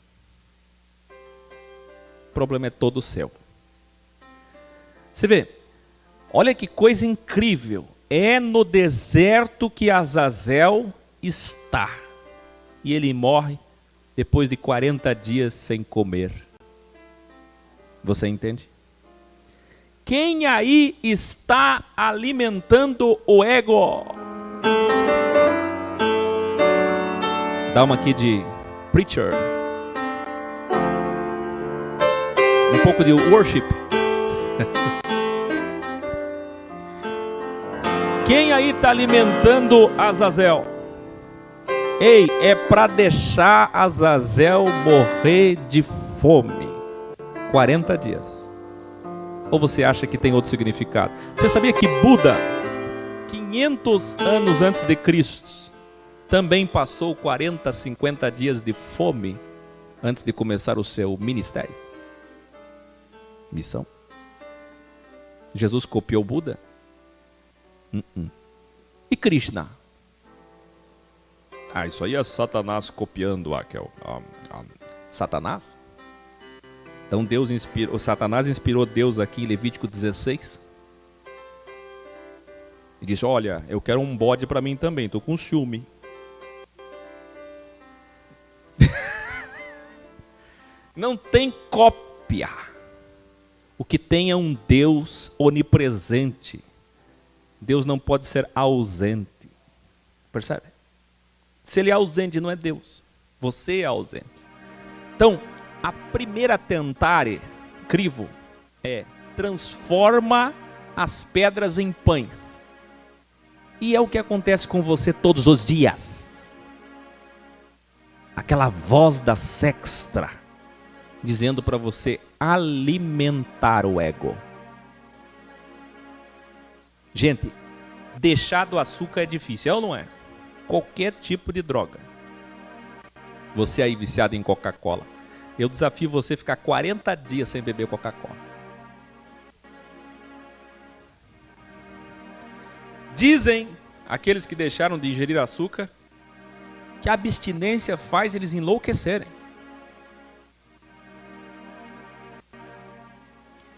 problema é todo seu. Você vê, olha que coisa incrível. É no deserto que Azazel está. E ele morre depois de 40 dias sem comer. Você entende? Quem aí está alimentando o ego? Dá uma aqui de preacher. Um pouco de worship. Quem aí está alimentando Azazel? Ei, é para deixar Azazel morrer de fome. 40 dias. Ou você acha que tem outro significado? Você sabia que Buda, 500 anos antes de Cristo, também passou 40, 50 dias de fome antes de começar o seu ministério? Missão. Jesus copiou Buda? E Krishna? Isso aí é Satanás copiando Satanás? Então Deus inspirou, Satanás inspirou Deus aqui em Levítico 16. E disse: olha, eu quero um bode para mim também, estou com ciúme. Não tem cópia. O que tem é um Deus onipresente. Deus não pode ser ausente. Percebe? Se ele é ausente, não é Deus. Você é ausente. Então, a primeira tentare, crivo, é: transforma as pedras em pães. E é o que acontece com você todos os dias. Aquela voz da sexta dizendo para você alimentar o ego. Gente, deixar do açúcar é difícil, é ou não é? Qualquer tipo de droga. Você aí viciado em Coca-Cola, eu desafio você a ficar 40 dias sem beber Coca-Cola. Dizem aqueles que deixaram de ingerir açúcar que a abstinência faz eles enlouquecerem.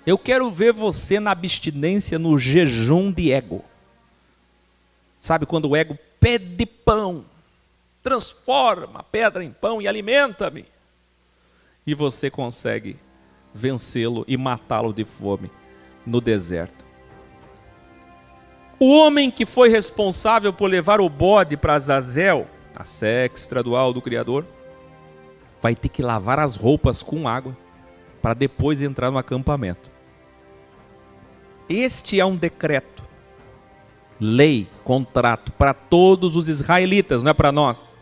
Eu quero ver você na abstinência, no jejum de ego. Sabe quando o ego pede pão, transforma a pedra em pão e alimenta-me. E você consegue vencê-lo e matá-lo de fome no deserto. O homem que foi responsável por levar o bode para Azazel, a sexta extradual do Criador, vai ter que lavar as roupas com água para depois entrar no acampamento. Este é um decreto, lei, contrato para todos os israelitas, não é para nós.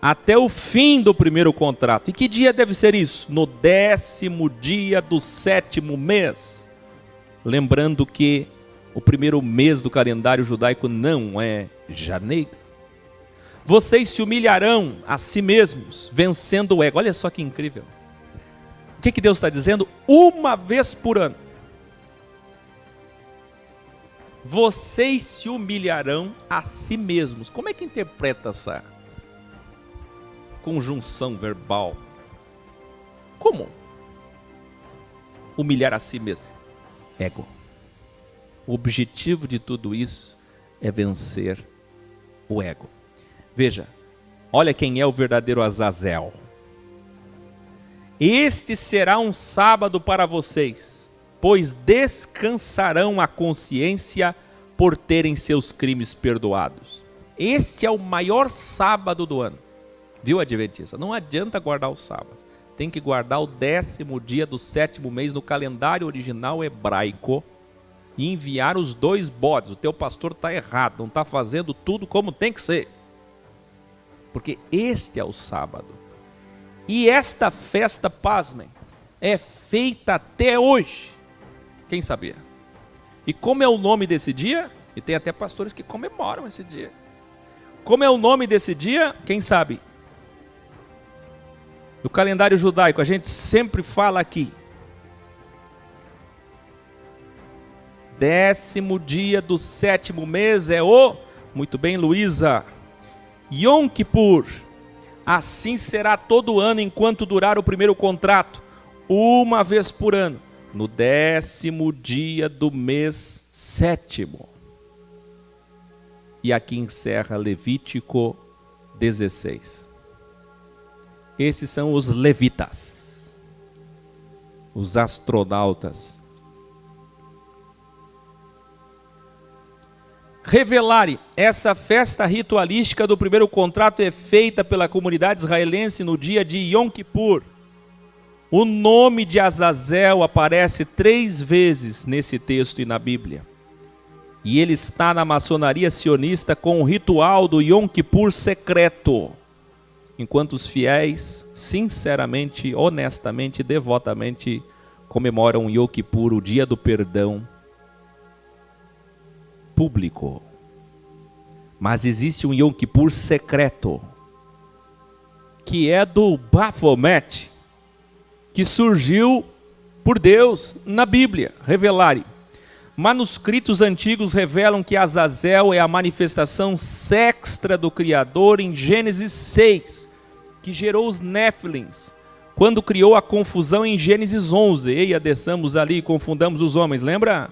Até o fim do primeiro contrato. E que dia deve ser isso? No 10º dia do 7º mês. Lembrando que o primeiro mês do calendário judaico não é janeiro. Vocês se humilharão a si mesmos, vencendo o ego. Olha só que incrível. O que Deus está dizendo? Uma vez por ano. Vocês se humilharão a si mesmos. Como é que interpreta essa conjunção verbal? Como? Humilhar a si mesmo. Ego. O objetivo de tudo isso é vencer o ego. Veja, olha quem é o verdadeiro Azazel. Este será um sábado para vocês, pois descansarão a consciência por terem seus crimes perdoados. Este é o maior sábado do ano. Viu, adventista? Não adianta guardar o sábado. Tem que guardar o 10º dia do 7º mês no calendário original hebraico e enviar os 2 bodes. O teu pastor está errado, não está fazendo tudo como tem que ser. Porque este é o sábado. E esta festa, pasmem, é feita até hoje. Quem sabia? E como é o nome desse dia? E tem até pastores que comemoram esse dia. Como é o nome desse dia? Quem sabe? No calendário judaico, a gente sempre fala aqui. 10º dia do 7º mês é o... Muito bem, Luísa. Yom Kippur. Assim será todo ano enquanto durar o primeiro contrato. uma vez por ano, no 10º dia do mês 7º. E aqui encerra Levítico 16. Esses são os levitas, os astronautas. Revelare, essa festa ritualística do primeiro contrato é feita pela comunidade israelense no dia de Yom Kippur. O nome de Azazel aparece 3 vezes nesse texto e na Bíblia. E ele está na maçonaria sionista com o ritual do Yom Kippur secreto. Enquanto os fiéis, sinceramente, honestamente, devotamente, comemoram Yom Kippur, o dia do perdão público. Mas existe um Yom Kippur secreto, que é do Baphomet, que surgiu por Deus na Bíblia. Revelare. Manuscritos antigos revelam que Azazel é a manifestação sexta do Criador em Gênesis 6, que gerou os Néfilins, quando criou a confusão em Gênesis 11. Eia, desçamos ali e confundamos os homens, lembra?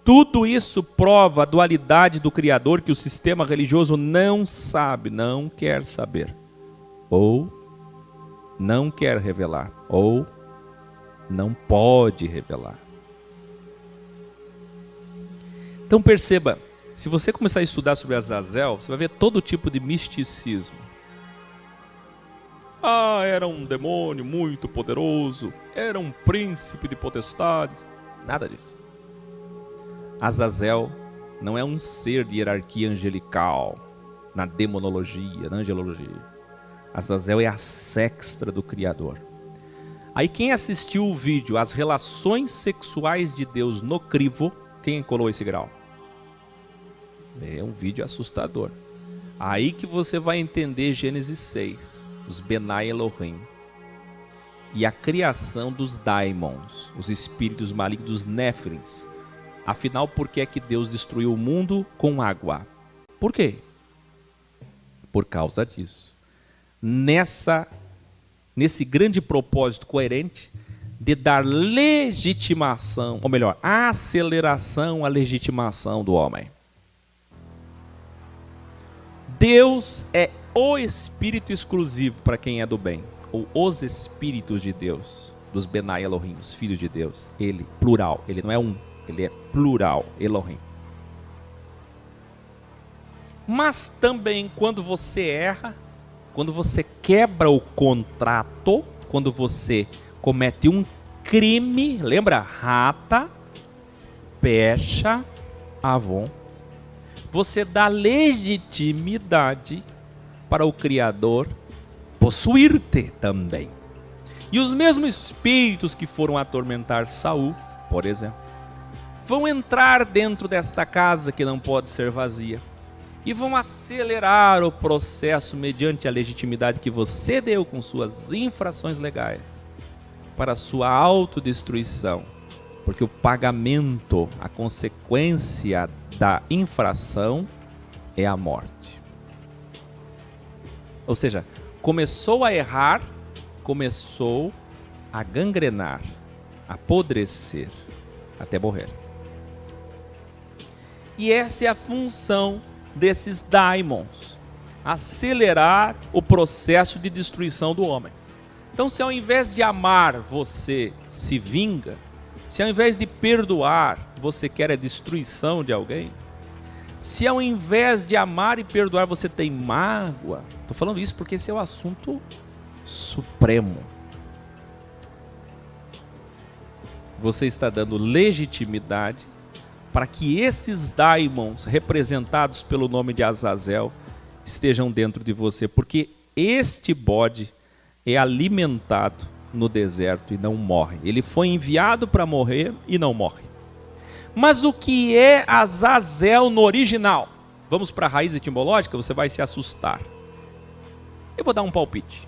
Tudo isso prova a dualidade do Criador que o sistema religioso não sabe, não quer saber, ou não quer revelar, ou não pode revelar. Então perceba, se você começar a estudar sobre Azazel, você vai ver todo tipo de misticismo. Era um demônio muito poderoso, era um príncipe de potestades. Nada disso. Azazel não é um ser de hierarquia angelical, na demonologia, na angelologia. Azazel é a sexta do Criador. Aí quem assistiu o vídeo As Relações Sexuais de Deus no Crivo, quem colou esse grau? É um vídeo assustador. Aí que você vai entender Gênesis 6, os Benai Elohim, e a criação dos daimons, os espíritos malignos dos Néfilins. Afinal, por que é que Deus destruiu o mundo com água? Por quê? Por causa disso. Nesse grande propósito coerente de dar legitimação, ou melhor, aceleração à legitimação do homem. Deus é o Espírito exclusivo para quem é do bem, ou os Espíritos de Deus, dos Benai Elohim, os filhos de Deus. Ele, plural, ele não é um, ele é plural, Elohim. Mas também quando você erra, quando você quebra o contrato, quando você comete um crime, lembra? Rata, pecha, avon. Você dá legitimidade para o Criador possuir-te também. E os mesmos espíritos que foram atormentar Saul, por exemplo, vão entrar dentro desta casa que não pode ser vazia e vão acelerar o processo mediante a legitimidade que você deu com suas infrações legais para a sua autodestruição, porque o pagamento, a consequência da infração é a morte. Ou seja, começou a errar, começou a gangrenar, a apodrecer, até morrer. E essa é a função desses daimons, acelerar o processo de destruição do homem. Então, se ao invés de amar você se vinga, se ao invés de perdoar você quer a destruição de alguém, se ao invés de amar e perdoar você tem mágoa, estou falando isso porque esse é o assunto supremo. Você está dando legitimidade para que esses daimons representados pelo nome de Azazel estejam dentro de você, porque este bode é alimentado no deserto e não morre. Ele foi enviado para morrer e não morre. Mas o que é Azazel no original? Vamos para a raiz etimológica, você vai se assustar. Eu vou dar um palpite.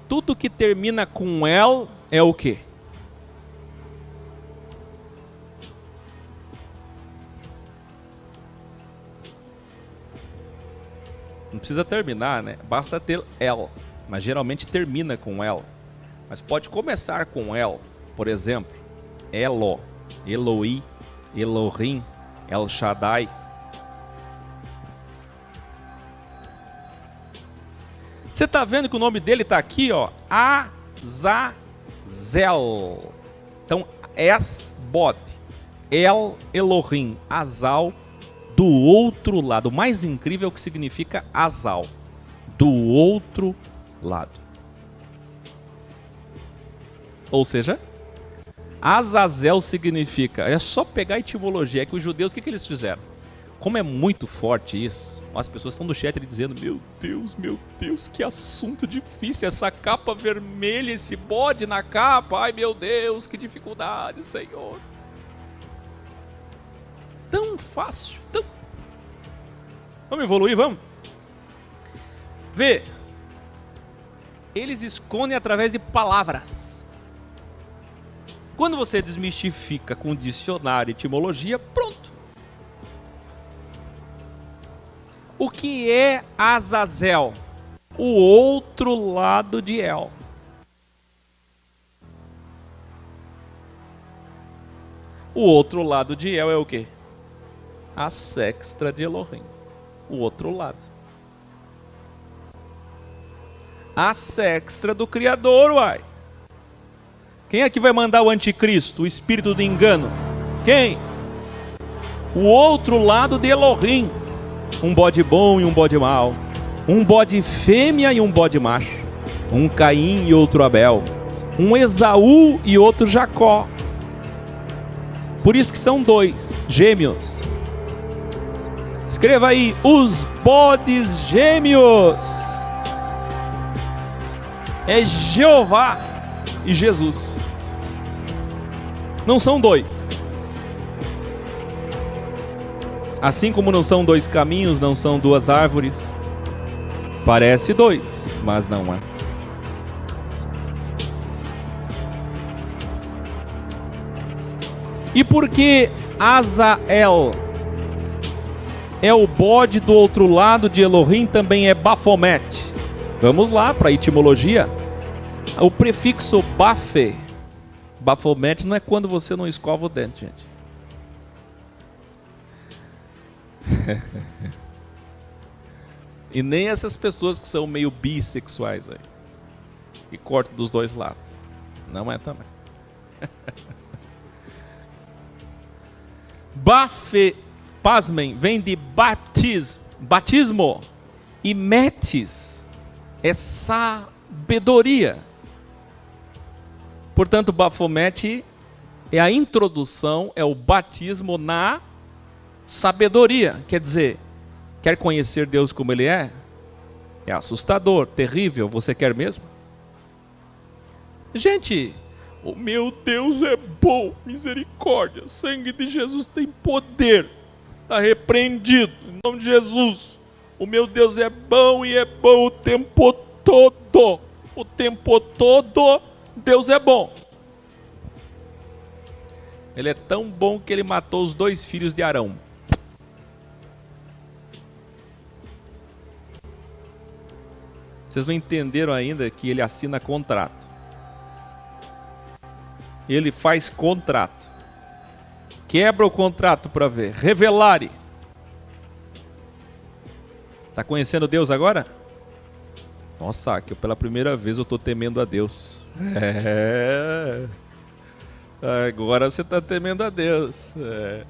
Tudo que termina com El é o quê? Não precisa terminar, né? Basta ter El. mas geralmente termina com El. Mas pode começar com El, por exemplo, Elo, Eloi, Elohim, El Shaddai. Você está vendo que o nome dele está aqui, ó, Azazel. Então, Esbod, El Elohim, Azal, do outro lado. O mais incrível é o que significa Azal, do outro lado. Ou seja, Azazel significa, é só pegar a etimologia, é que os judeus, o que eles fizeram? Como é muito forte isso, as pessoas estão no chat ali dizendo, meu Deus, que assunto difícil, essa capa vermelha, esse bode na capa, ai meu Deus, que dificuldade, Senhor. Tão fácil, tão... Vamos evoluir, vamos? Vê, eles escondem através de palavras. Quando você desmistifica com dicionário e etimologia, pronto. O que é Azazel? O outro lado de El. O outro lado de El é o quê? A sexta de Elohim. O outro lado. A sexta do Criador, uai. Quem é que vai mandar o anticristo, o espírito do engano? Quem? O outro lado de Elohim. Um bode bom e um bode mau. Um bode fêmea e um bode macho. Um Caim e outro Abel. Um Esaú e outro Jacó. Por isso que são dois gêmeos. Escreva aí, os bodes gêmeos. É Jeová e Jesus. Não são dois. Assim como não são dois caminhos, não são duas árvores. Parece dois, mas não é. E por que Azael é o bode do outro lado de Elohim, também é Baphomet? Vamos lá para a etimologia. O prefixo Baphe, Baphomet, não é quando você não escova o dente, gente. E nem essas pessoas que são meio bissexuais aí e cortam dos dois lados. Não é também. Baphe, pasmem, vem de batismo, e metis é sabedoria. Portanto, Baphomet é a introdução, é o batismo na sabedoria. Quer dizer, quer conhecer Deus como Ele é? É assustador, terrível. Você quer mesmo? Gente, o meu Deus é bom, misericórdia. O sangue de Jesus tem poder. Está repreendido, em nome de Jesus. O meu Deus é bom e é bom o tempo todo. O tempo todo, Deus é bom. Ele é tão bom que Ele matou os 2 filhos de Arão. Vocês não entenderam ainda que Ele assina contrato. Ele faz contrato. Quebra o contrato para ver. Revelare. Está conhecendo Deus agora? Nossa, que pela primeira vez eu estou temendo a Deus. É. Agora você está temendo a Deus. É.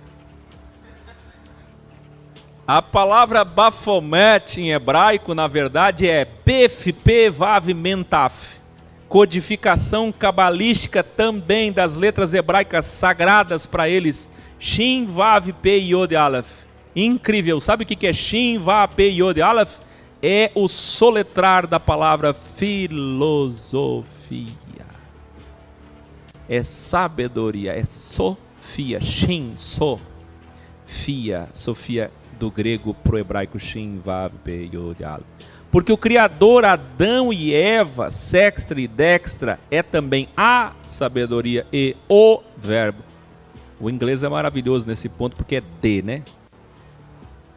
A palavra Baphomet em hebraico, na verdade, é Pef, Pe, Vav, Mentaf. Codificação cabalística também das letras hebraicas sagradas para eles. Shin, Vav, Pe, Yod, Aleph. Incrível. Sabe o que é Shin, Vav, Pe, Yod, Aleph? É o soletrar da palavra filosofia. É sabedoria, é sofia. Shin, Sofia. Sofia do grego para o hebraico Shin, Vav, Pe, Yod, Aleph. Porque o Criador, Adão e Eva, sextra e dextra, é também a sabedoria e o verbo. O inglês é maravilhoso nesse ponto porque é de, né?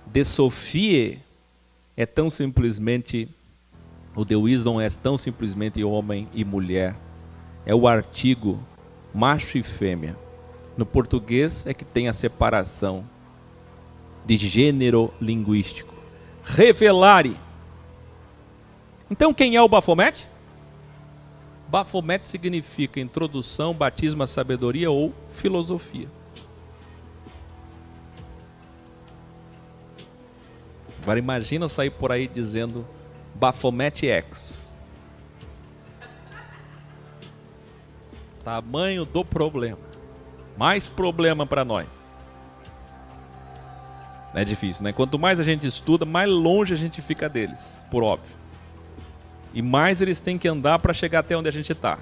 De Sophie é tão simplesmente O The Wisdom é tão simplesmente homem e mulher. É o artigo macho e fêmea. No português é que tem a separação de gênero linguístico. Revelare. Então quem é o Baphomet? Baphomet significa introdução, batismo à sabedoria ou filosofia. Agora imagina eu sair por aí dizendo Baphomet X. Tamanho do problema. Mais problema para nós. É difícil, né? Quanto mais a gente estuda, mais longe a gente fica deles, por óbvio. E mais eles têm que andar para chegar até onde a gente está.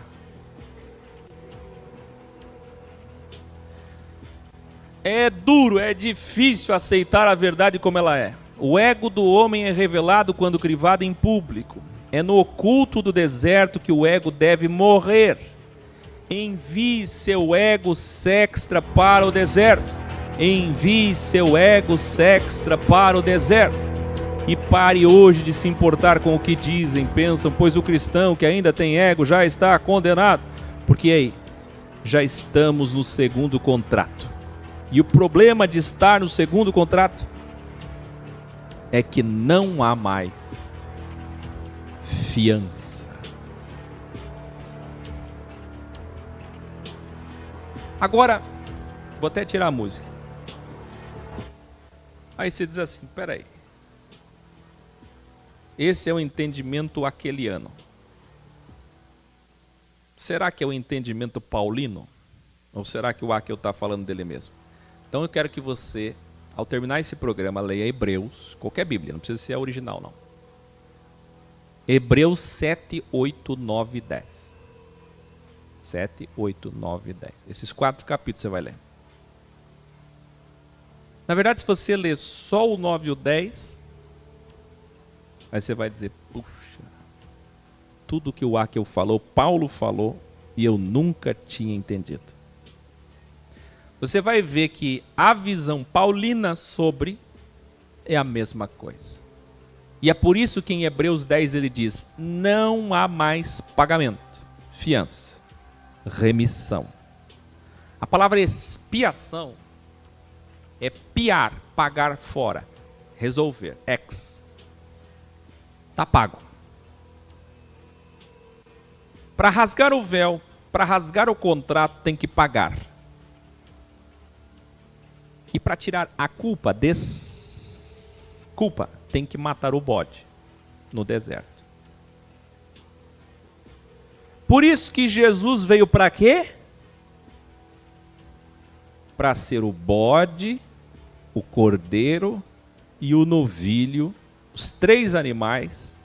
É duro, é difícil aceitar a verdade como ela é. O ego do homem é revelado quando crivado em público. É no oculto do deserto que o ego deve morrer. Envie seu ego sextra para o deserto. Envie seu ego sextra para o deserto. E pare hoje de se importar com o que dizem, pensam, pois o cristão que ainda tem ego já está condenado. Porque aí, já estamos no segundo contrato. E o problema de estar no segundo contrato é que não há mais fiança. Agora, vou até tirar a música. Aí você diz assim, peraí. Esse é o entendimento aqueliano. Será que é o entendimento paulino? Ou será que o Aquel está falando dele mesmo? Então eu quero que você, ao terminar esse programa, leia Hebreus, qualquer Bíblia, não precisa ser a original não. Hebreus 7, 8, 9 e 10. 7, 8, 9 e 10. Esses 4 capítulos você vai ler. Na verdade, se você ler só o 9 e o 10, aí você vai dizer, puxa, tudo que o Aquel falou, Paulo falou, e eu nunca tinha entendido. Você vai ver que a visão paulina sobre é a mesma coisa. E é por isso que em Hebreus 10 ele diz, não há mais pagamento, fiança, remissão. A palavra expiação é piar, pagar fora, resolver, ex. Está pago. Para rasgar o véu, para rasgar o contrato, tem que pagar. E para tirar a culpa, desculpa, tem que matar o bode no deserto. Por isso que Jesus veio para quê? Para ser o bode, o cordeiro e o novilho, os 3 animais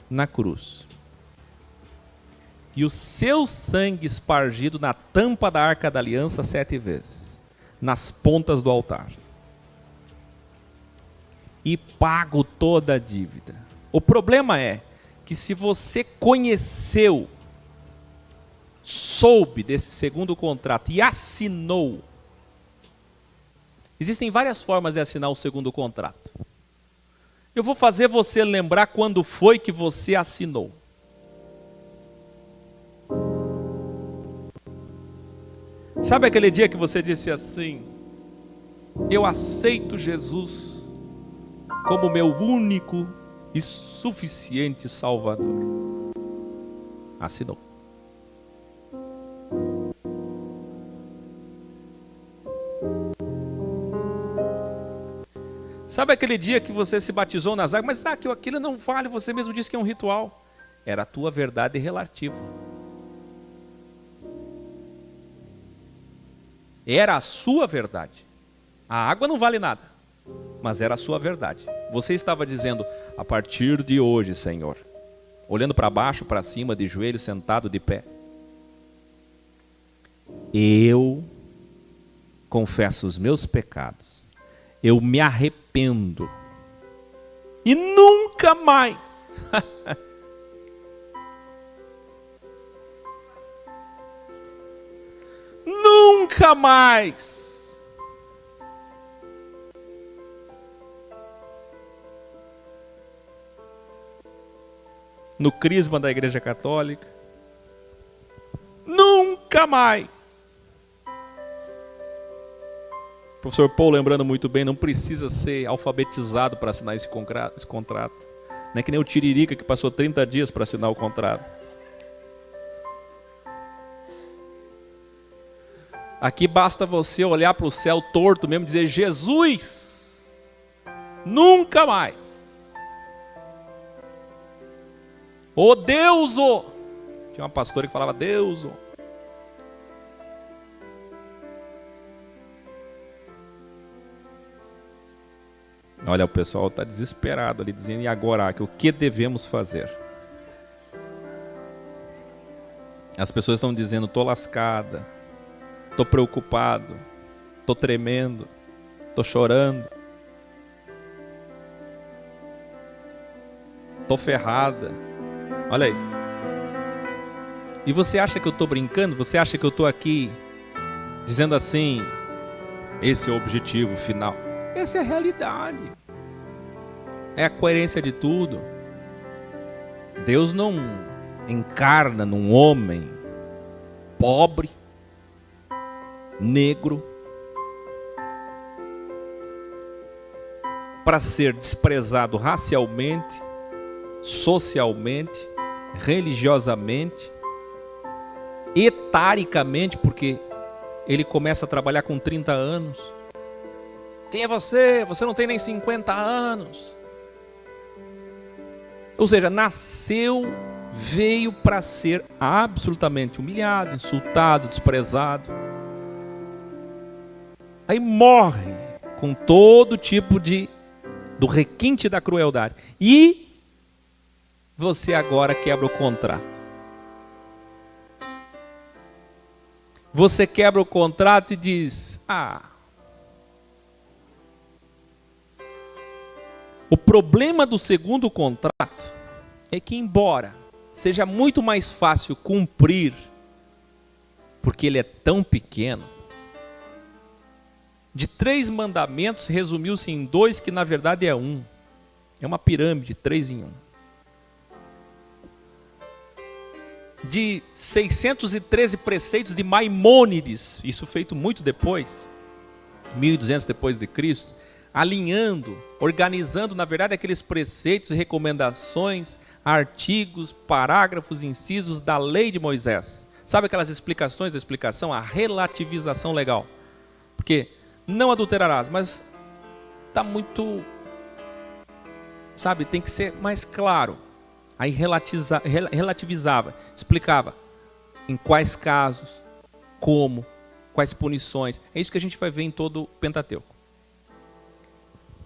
na cruz. E o seu sangue espargido na tampa da arca da aliança 7 vezes, nas pontas do altar. E pago toda a dívida. O problema é que se você conheceu, soube desse segundo contrato e assinou, existem várias formas de assinar o segundo contrato. Eu vou fazer você lembrar quando foi que você assinou. Sabe aquele dia que você disse assim, eu aceito Jesus como meu único e suficiente Salvador. Assinou. Sabe aquele dia que você se batizou nas águas, mas aquilo não vale, você mesmo disse que é um ritual. Era a tua verdade relativa. Era a sua verdade. A água não vale nada, mas era a sua verdade. Você estava dizendo, a partir de hoje, Senhor, olhando para baixo, para cima, de joelho, sentado, de pé, eu confesso os meus pecados, eu me arrependo, e nunca mais nunca mais no crisma da Igreja Católica. Nunca mais. O professor Paul, lembrando muito bem, não precisa ser alfabetizado para assinar esse contrato. Não é que nem o Tiririca que passou 30 dias para assinar o contrato. Aqui basta você olhar para o céu torto mesmo e dizer: Jesus, nunca mais. Ô Deus, ô. Tinha uma pastora que falava Deus, ô. Olha, o pessoal está desesperado ali, dizendo: e agora, o que devemos fazer? As pessoas estão dizendo: estou lascada, estou preocupado, estou tremendo, estou chorando, estou ferrada. Olha aí. E você acha que eu estou brincando? Você acha que eu estou aqui dizendo assim: esse é o objetivo final? Essa é a realidade. É a coerência de tudo. Deus não encarna num homem pobre, negro, para ser desprezado racialmente, socialmente, religiosamente, etaricamente, porque ele começa a trabalhar com 30 anos. Quem é você? Você não tem nem 50 anos. Ou seja, nasceu, veio para ser absolutamente humilhado, insultado, desprezado. Aí morre com todo tipo do requinte da crueldade. E você agora quebra o contrato. Você quebra o contrato e diz: o problema do segundo contrato é que, embora seja muito mais fácil cumprir, porque ele é tão pequeno, de 3 mandamentos resumiu-se em 2, que na verdade é 1. É uma pirâmide, 3 em 1. De 613 preceitos de Maimônides, isso feito muito depois, 1200 depois de Cristo, alinhando, organizando, na verdade, aqueles preceitos e recomendações, artigos, parágrafos, incisos da lei de Moisés. Sabe aquelas explicações da explicação? A relativização legal. Porque não adulterarás, mas está muito, sabe, tem que ser mais claro. Aí relativizava, explicava em quais casos, como, quais punições. É isso que a gente vai ver em todo o Pentateuco.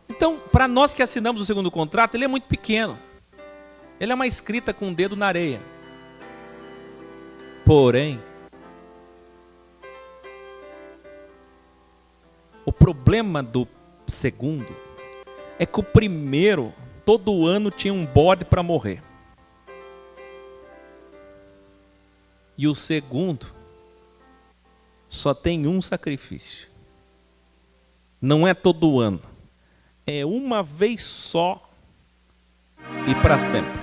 Então, para nós que assinamos o segundo contrato, ele é muito pequeno. Ele é uma escrita com o dedo na areia. Porém, o problema do segundo é que o primeiro, todo ano tinha um bode para morrer. E o segundo só tem um sacrifício. Não é todo ano. É uma vez só e para sempre.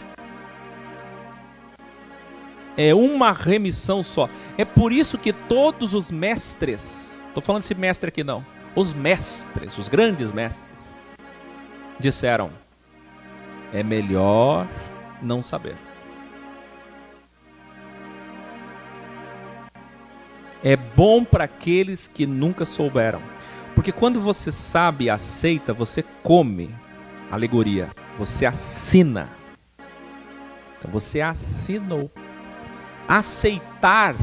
É uma remissão só. É por isso que todos os mestres, estou falando desse mestre aqui não, os mestres, os grandes mestres, disseram: é melhor não saber. É bom para aqueles que nunca souberam. Porque quando você sabe e aceita, você come. Alegoria. Você assina. Então você assinou. Aceitar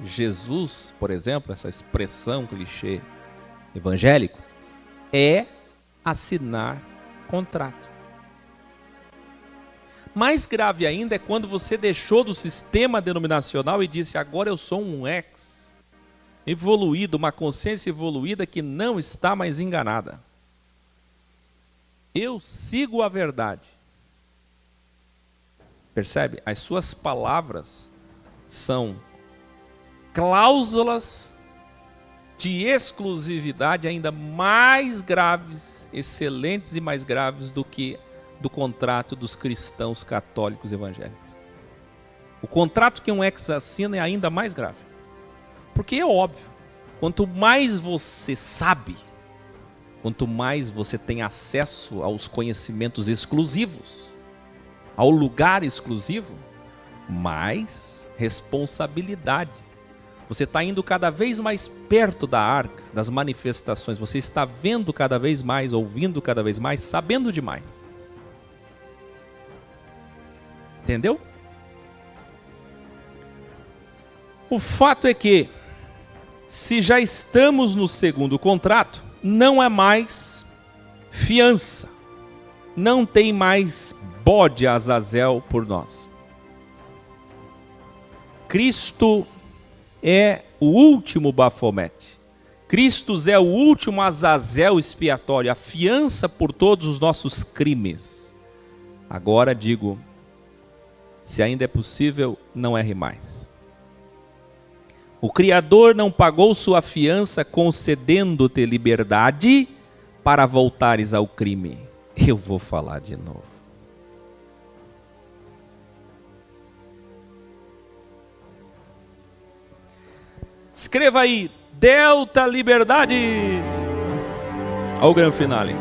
Jesus, por exemplo, essa expressão clichê evangélico, é assinar contrato. Mais grave ainda é quando você deixou do sistema denominacional e disse: agora eu sou um evoluído, uma consciência evoluída que não está mais enganada. Eu sigo a verdade. Percebe? As suas palavras são cláusulas de exclusividade ainda mais graves, excelentes e mais graves do que do contrato dos cristãos católicos evangélicos. O contrato que um ex assina é ainda mais grave. Porque é óbvio, quanto mais você sabe, quanto mais você tem acesso aos conhecimentos exclusivos, ao lugar exclusivo, mais responsabilidade. Você está indo cada vez mais perto da arca, das manifestações. Você está vendo cada vez mais, ouvindo cada vez mais, sabendo demais. Entendeu? O fato é que, se já estamos no segundo contrato, não é mais fiança. Não tem mais bode a Azazel por nós. Cristo é o último Bafomete. Cristo é o último Azazel expiatório, a fiança por todos os nossos crimes. Agora digo, se ainda é possível, não erre mais. O Criador não pagou sua fiança concedendo-te liberdade para voltares ao crime. Eu vou falar de novo. Escreva aí, Delta Liberdade. Olha o grande finale.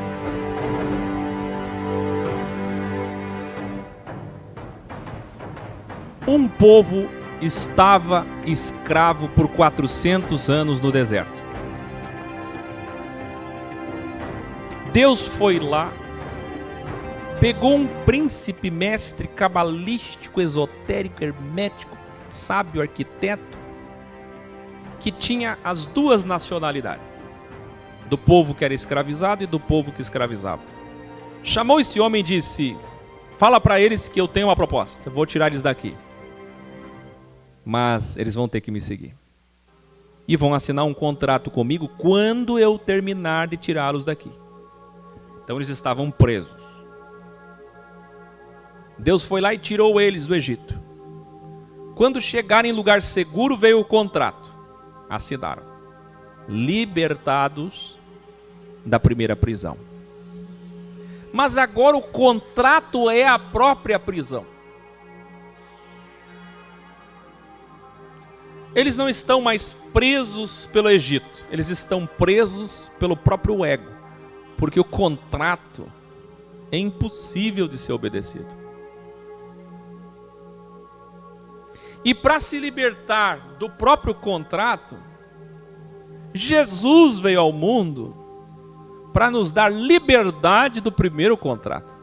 Um povo estava escravo por 400 anos no deserto. Deus foi lá, pegou um príncipe mestre cabalístico, esotérico, hermético, sábio, arquiteto, que tinha as duas nacionalidades, do povo que era escravizado e do povo que escravizava. Chamou esse homem e disse: fala para eles que eu tenho uma proposta, eu vou tirar eles daqui, mas eles vão ter que me seguir e vão assinar um contrato comigo quando eu terminar de tirá-los daqui. Então eles estavam presos. Deus foi lá e tirou eles do Egito. Quando chegaram em lugar seguro, veio o contrato. Assinaram, libertados da primeira prisão. Mas agora o contrato é a própria prisão. Eles não estão mais presos pelo Egito, eles estão presos pelo próprio ego, porque o contrato é impossível de ser obedecido. E para se libertar do próprio contrato, Jesus veio ao mundo para nos dar liberdade do primeiro contrato.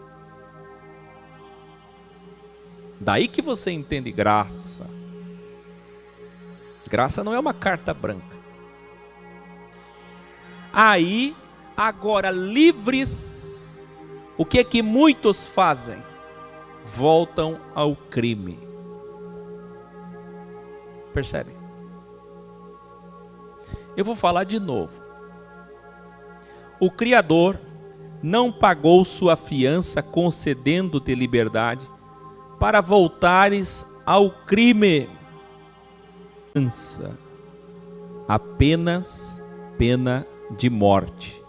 Daí que você entende graça. Graça não é uma carta branca. Aí, agora livres, o que é que muitos fazem? Voltam ao crime. Percebe? Eu vou falar de novo. O Criador não pagou sua fiança concedendo-te liberdade para voltares ao crime. Apenas pena de morte.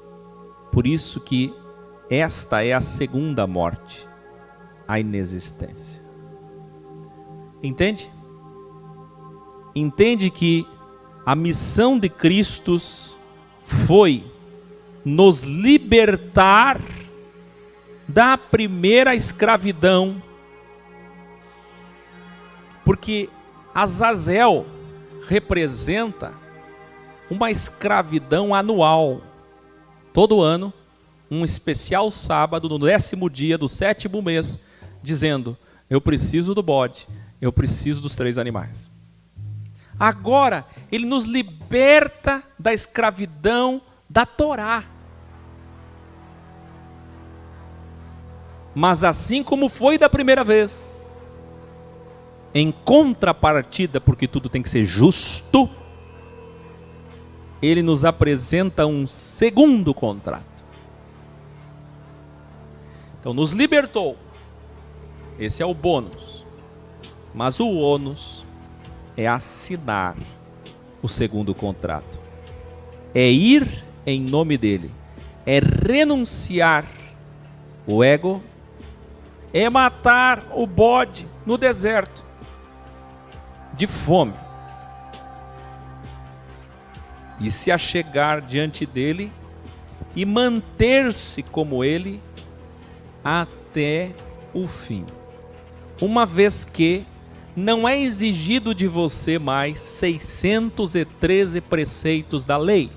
Por isso que esta é a segunda morte, a inexistência. Entende? Entende que a missão de Cristo foi nos libertar da primeira escravidão. Porque Azazel representa uma escravidão anual. Todo ano, um especial sábado, no 10º dia do 7º mês, dizendo: eu preciso do bode, eu preciso dos 3 animais. Agora, ele nos liberta da escravidão da Torá. Mas assim como foi da primeira vez, em contrapartida, porque tudo tem que ser justo, ele nos apresenta um segundo contrato. Então nos libertou. Esse é o bônus. Mas o ônus é assinar o segundo contrato. É ir em nome dele. É renunciar o ego. É matar o bode no deserto. de fome, e se achegar diante dele e manter-se como ele até o fim. Uma vez que não é exigido de você mais 613 preceitos da lei,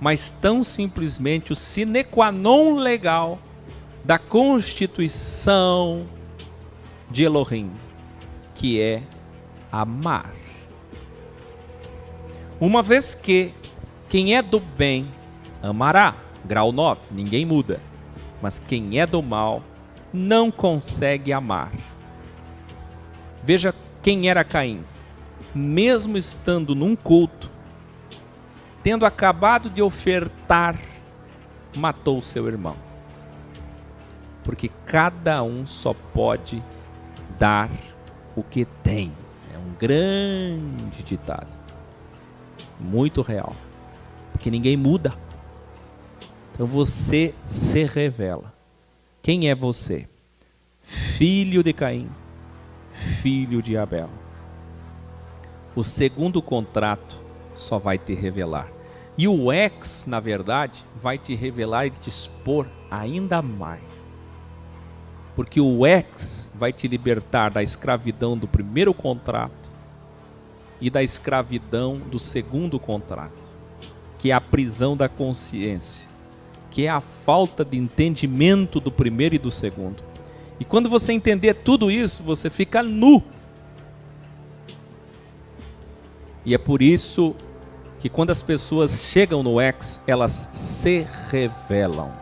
mas tão simplesmente o sine qua non legal da constituição de Elohim, que é amar. Uma vez que quem é do bem amará, grau 9, ninguém muda, mas quem é do mal não consegue amar. Veja quem era Caim. Mesmo estando num culto, tendo acabado de ofertar, matou seu irmão. Porque cada um só pode dar o que tem. É um grande ditado. Muito real. Porque ninguém muda. Então você se revela. Quem é você? Filho de Caim, filho de Abel. O segundo contrato só vai te revelar. E o ex, na verdade, vai te revelar e te expor ainda mais. Porque o ex vai te libertar da escravidão do primeiro contrato e da escravidão do segundo contrato, que é a prisão da consciência, que é a falta de entendimento do primeiro e do segundo. E quando você entender tudo isso, você fica nu. E é por isso que quando as pessoas chegam no ex, elas se revelam.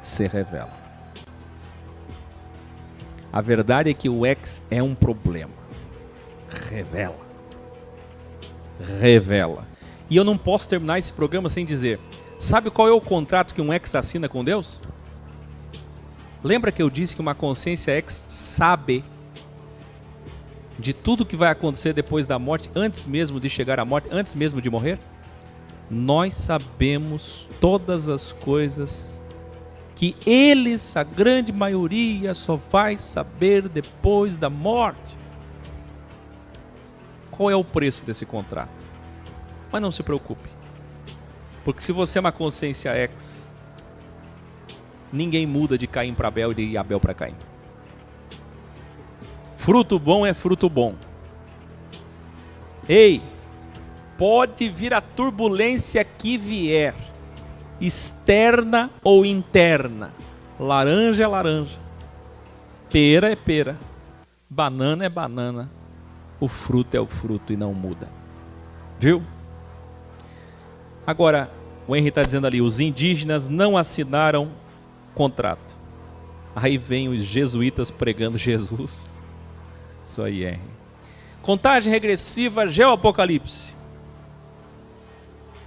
Se revelam. A verdade é que o ex é um problema. Revela. Revela. E eu não posso terminar esse programa sem dizer: sabe qual é o contrato que um ex assina com Deus? Lembra que eu disse que uma consciência ex sabe de tudo que vai acontecer depois da morte, antes mesmo de chegar à morte, antes mesmo de morrer? Nós sabemos todas as coisas que eles, a grande maioria, só vai saber depois da morte. Qual é o preço desse contrato? Mas não se preocupe, porque se você é uma consciência ex, ninguém muda de Caim para Abel e de Abel para Caim. Fruto bom é fruto bom. Ei, pode vir a turbulência que vier, externa ou interna. Laranja é laranja, pera é pera, banana é banana. O fruto é o fruto e não muda. Viu? Agora, o Henry está dizendo ali, os indígenas não assinaram contrato. Aí vem os jesuítas pregando Jesus. Isso aí, Henry. Contagem regressiva, Geoapocalipse.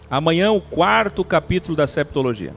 Amanhã o 4º capítulo da Septologia.